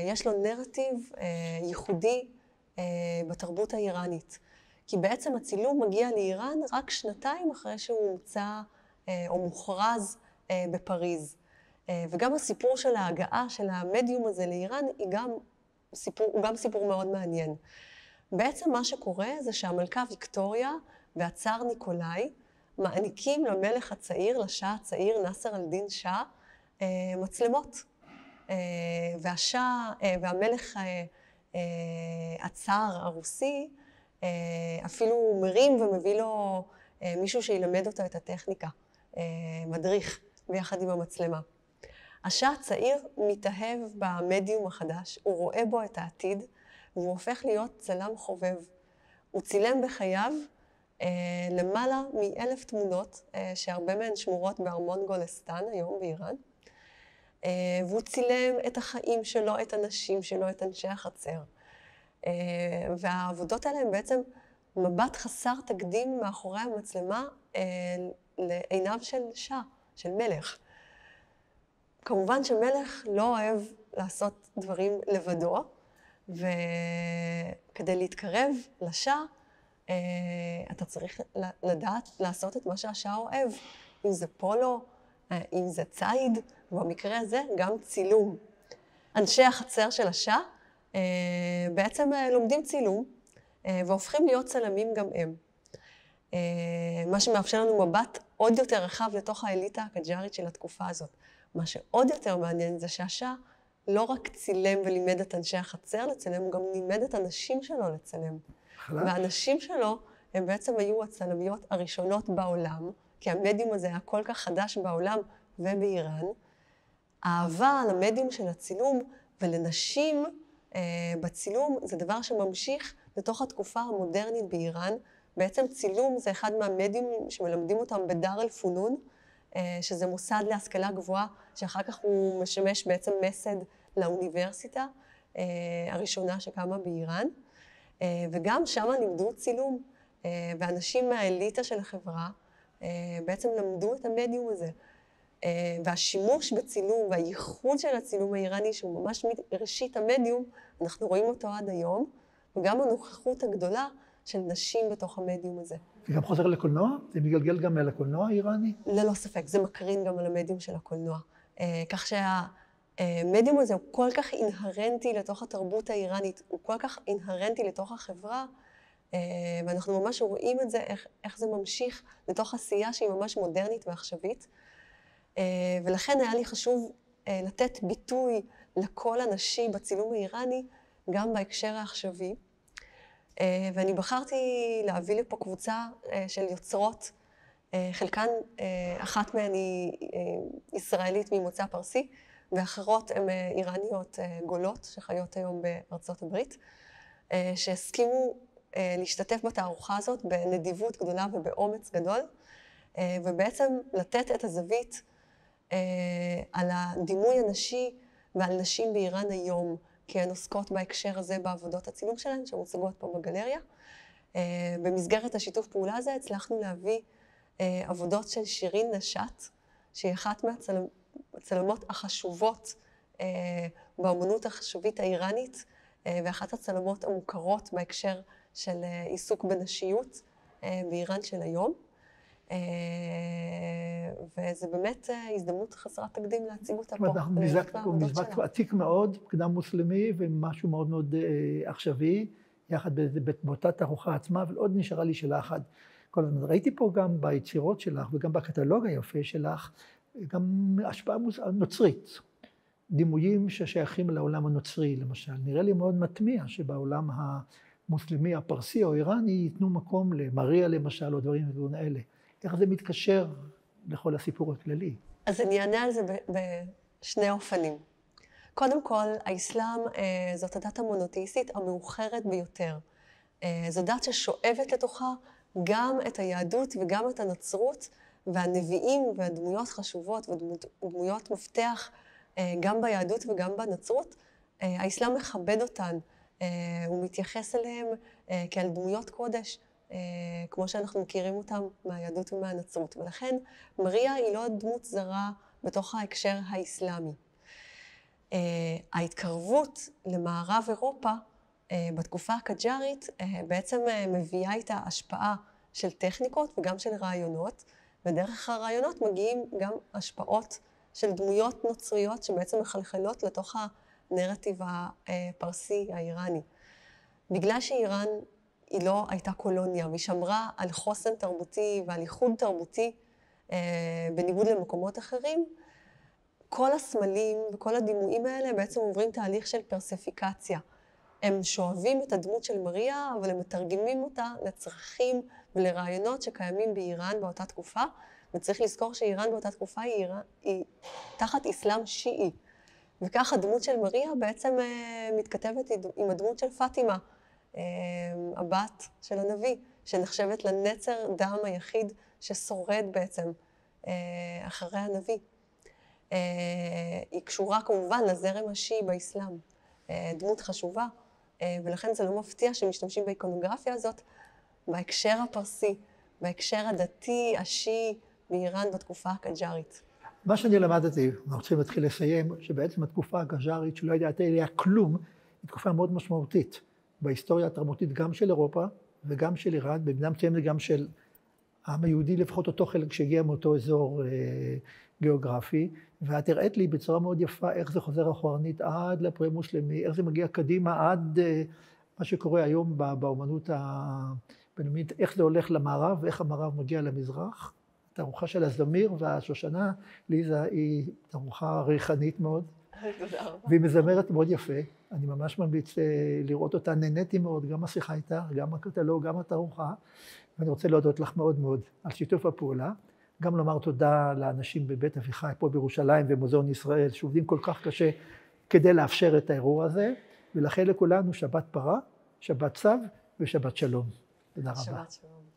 יש לו נרטיב ייחודי בתרבות האיראנית. כי בעצם הצילום מגיע לאיראן רק 2 אחרי שהוא הומצא או מוכרז בפריז. וגם הסיפור של ההגעה של המדיום הזה לאיראן הוא גם סיפור מאוד מעניין. בעצם מה שקורה זה שהמלכה ויקטוריה והצאר ניקולאי מעניקים למלך הצעיר, לשאה הצעיר, נאסר אל-דין שאה, מצלמות. והמלך הצאר הרוסי אפילו מרים ומביא לו מישהו שילמד אותו את הטכניקה, מדריך, ביחד עם המצלמה. השאה הצעיר מתאהב במדיום החדש, הוא רואה בו את העתיד, והוא הופך להיות צלם חובב. הוא צילם בחייו למעלה מ1,000 תמונות, שהרבה מהן שמורות בארמון גולסטן, היום באיראן. והוא צילם את החיים שלו, את הנשים שלו, את אנשי החצר. והעבודות האלה הן בעצם מבט חסר תקדים מאחורי המצלמה לעיניו של שאה, של מלך. כמובן שמלך לא אוהב לעשות דברים לבדו, וכדי להתקרב לשאה, אתה צריך לדעת לעשות את מה שהשאה אוהב, אם זה פולו, אם זה ציד, ובמקרה הזה גם צילום. אנשי החצר של השאה בעצם לומדים צילום, והופכים להיות צלמים גם הם. מה שמאפשר לנו מבט עוד יותר רחב לתוך האליטה הקג'ארית של התקופה הזאת. מה שעוד יותר מעניין זה שהשאה לא רק צילם ולימד את אנשי החצר לצלם, הוא גם לימד את הנשים שלו לצלם. והאנשים שלו הם בעצם היו הצלמיות הראשונות בעולם, כי המדיום הזה היה כל כך חדש בעולם ובאיראן. האהבה למדיום של הצילום ולנשים בצילום זה דבר שממשיך לתוך התקופה המודרנית באיראן. בעצם צילום זה אחד מהמדיומים שמלמדים אותם בדאר אל-פונון, שזה מוסד להשכלה גבוהה, שאחר כך הוא משמש בעצם מסד לאוניברסיטה הראשונה שקמה באיראן. וגם שם לימדו צילום, ואנשים מהאליטה של החברה בעצם למדו את המדיום הזה. והשימוש בצילום והייחוד של הצילום האיראני, שהוא ממש מראשית המדיום, אנחנו רואים אותו עד היום, וגם הנוכחות הגדולה של נשים בתוך המדיום הזה. זה גם חוזר לקולנוע? זה מתגלגל גם על הקולנוע האיראני? ללא ספק, זה מקרין גם על המדיום של הקולנוע. כך שהמדיום הזה הוא כל כך אינהרנטי לתוך התרבות האיראנית, הוא כל כך אינהרנטי לתוך החברה, ואנחנו ממש רואים את זה, איך זה ממשיך לתוך עשייה שהיא ממש מודרנית ועכשווית. ולכן היה לי חשוב לתת ביטוי לקול הנשי בצילום האיראני, גם בהקשר העכשווי. ואני בחרתי להביא לפה קבוצה של יוצרות, חלקן, אחת מהן היא ישראלית ממוצא פרסי, ואחרות הן איראניות גולות שחיות היום בארצות הברית, שהסכימו להשתתף בתערוכה הזאת בנדיבות גדולה ובאומץ גדול, ובעצם לתת את הזווית על הדימוי הנשי ועל נשים באיראן היום, כי הן עוסקות בהקשר הזה בעבודות הצילום שלהן, שמוצגות פה בגלריה. במסגרת השיתוף פעולה הזה הצלחנו להביא עבודות של שירין נשאת, שהיא אחת מהצלמות החשובות באמנות החשובית האיראנית, ואחת הצלמות המוכרות בהקשר של עיסוק בנשיות באיראן של היום. וזה באמת הזדמנות חסרת תקדים להציג אותה פה. אנחנו מזבק עתיק מאוד, קדם מוסלמי, ומשהו מאוד מאוד עכשווי, יחד באותה תערוכה עצמה, אבל עוד נשארה לי שאלה אחת. ראיתי פה גם ביצירות שלך וגם בקטלוג היפה שלך, גם השפעה נוצרית. דימויים ששייכים לעולם הנוצרי, למשל. נראה לי מאוד מטמיע שבעולם המוסלמי, הפרסי או איראני, ייתנו מקום למריה למשל, או דברים כאלה. איך זה מתקשר לכל הסיפור הכללי? אז אני אענה על זה בשני אופנים. קודם כל, האסלאם זאת הדת המונותאיסטית המאוחרת ביותר. זו דת ששואבת לתוכה גם את היהדות וגם את הנצרות, והנביאים והדמויות חשובות ודמויות מפתח גם ביהדות וגם בנצרות. האסלאם מכבד אותן, הוא מתייחס אליהם כאל דמויות קודש, כמו שאנחנו מכירים אותם מהיהדות ומהנצרות. ולכן מריה היא לא דמות זרה בתוך ההקשר האסלאמי. ההתקרבות למערב אירופה בתקופה הקג'ארית בעצם מביאה איתה השפעה של טכניקות וגם של רעיונות, ודרך הרעיונות מגיעים גם השפעות של דמויות נוצריות שבעצם מחלחלות לתוך הנרטיב הפרסי האיראני. בגלל שאיראן היא לא הייתה קולוניה, והיא שמרה על חוסן תרבותי ועל ייחוד תרבותי בניגוד למקומות אחרים, כל הסמלים וכל הדימויים האלה בעצם עוברים תהליך של פרסיפיקציה. הם שואבים את הדמות של מריה, אבל הם מתרגמים אותה לצרכים ולרעיונות שקיימים באיראן באותה תקופה, וצריך לזכור שאיראן באותה תקופה היא תחת אסלאם שיעי. וכך הדמות של מריה בעצם מתכתבת עם הדמות של פאטימה, הבת של הנביא, שנחשבת לנצר דם היחיד ששורד בעצם אחרי הנביא. היא קשורה כמובן לזרם השיעי באסלאם, דמות חשובה, ולכן זה לא מפתיע שמשתמשים באיקונוגרפיה הזאת בהקשר הפרסי, בהקשר הדתי, השיעי, באיראן בתקופה הקג'ארית. מה שאני למדתי, אנחנו צריכים להתחיל לסיים, שבעצם התקופה הקג'ארית, שלא ידעתי עליה כלום, היא תקופה מאוד משמעותית בהיסטוריה התרבותית גם של אירופה וגם של איראן, במידה מסוימת גם של העם היהודי, לפחות אותו חלק שהגיע מאותו אזור גיאוגרפי, ואת הראית לי בצורה מאוד יפה איך זה חוזר אחורנית עד לפרה-מוסלמי, איך זה מגיע קדימה עד מה שקורה היום באומנות הבינלאומית, איך זה הולך למערב ואיך המערב מגיע למזרח. התערוכה של הזמיר והשושנה, ליזה, היא תערוכה ריחנית מאוד. תודה רבה. והיא מזמרת מאוד יפה. אני ממש ממליץ לראות אותה, נהניתי מאוד, גם השיחה איתה, גם הקטלוג, גם התערוכה. ואני רוצה להודות לך מאוד מאוד על שיתוף הפעולה. גם לומר תודה לאנשים בבית אביחי, פה בירושלים ומוזיאון ישראל, שעובדים כל כך קשה כדי לאפשר את האירוע הזה. ולכן לכולנו שבת פרה, שבת צו ושבת שלום. תודה רבה. שבת שלום.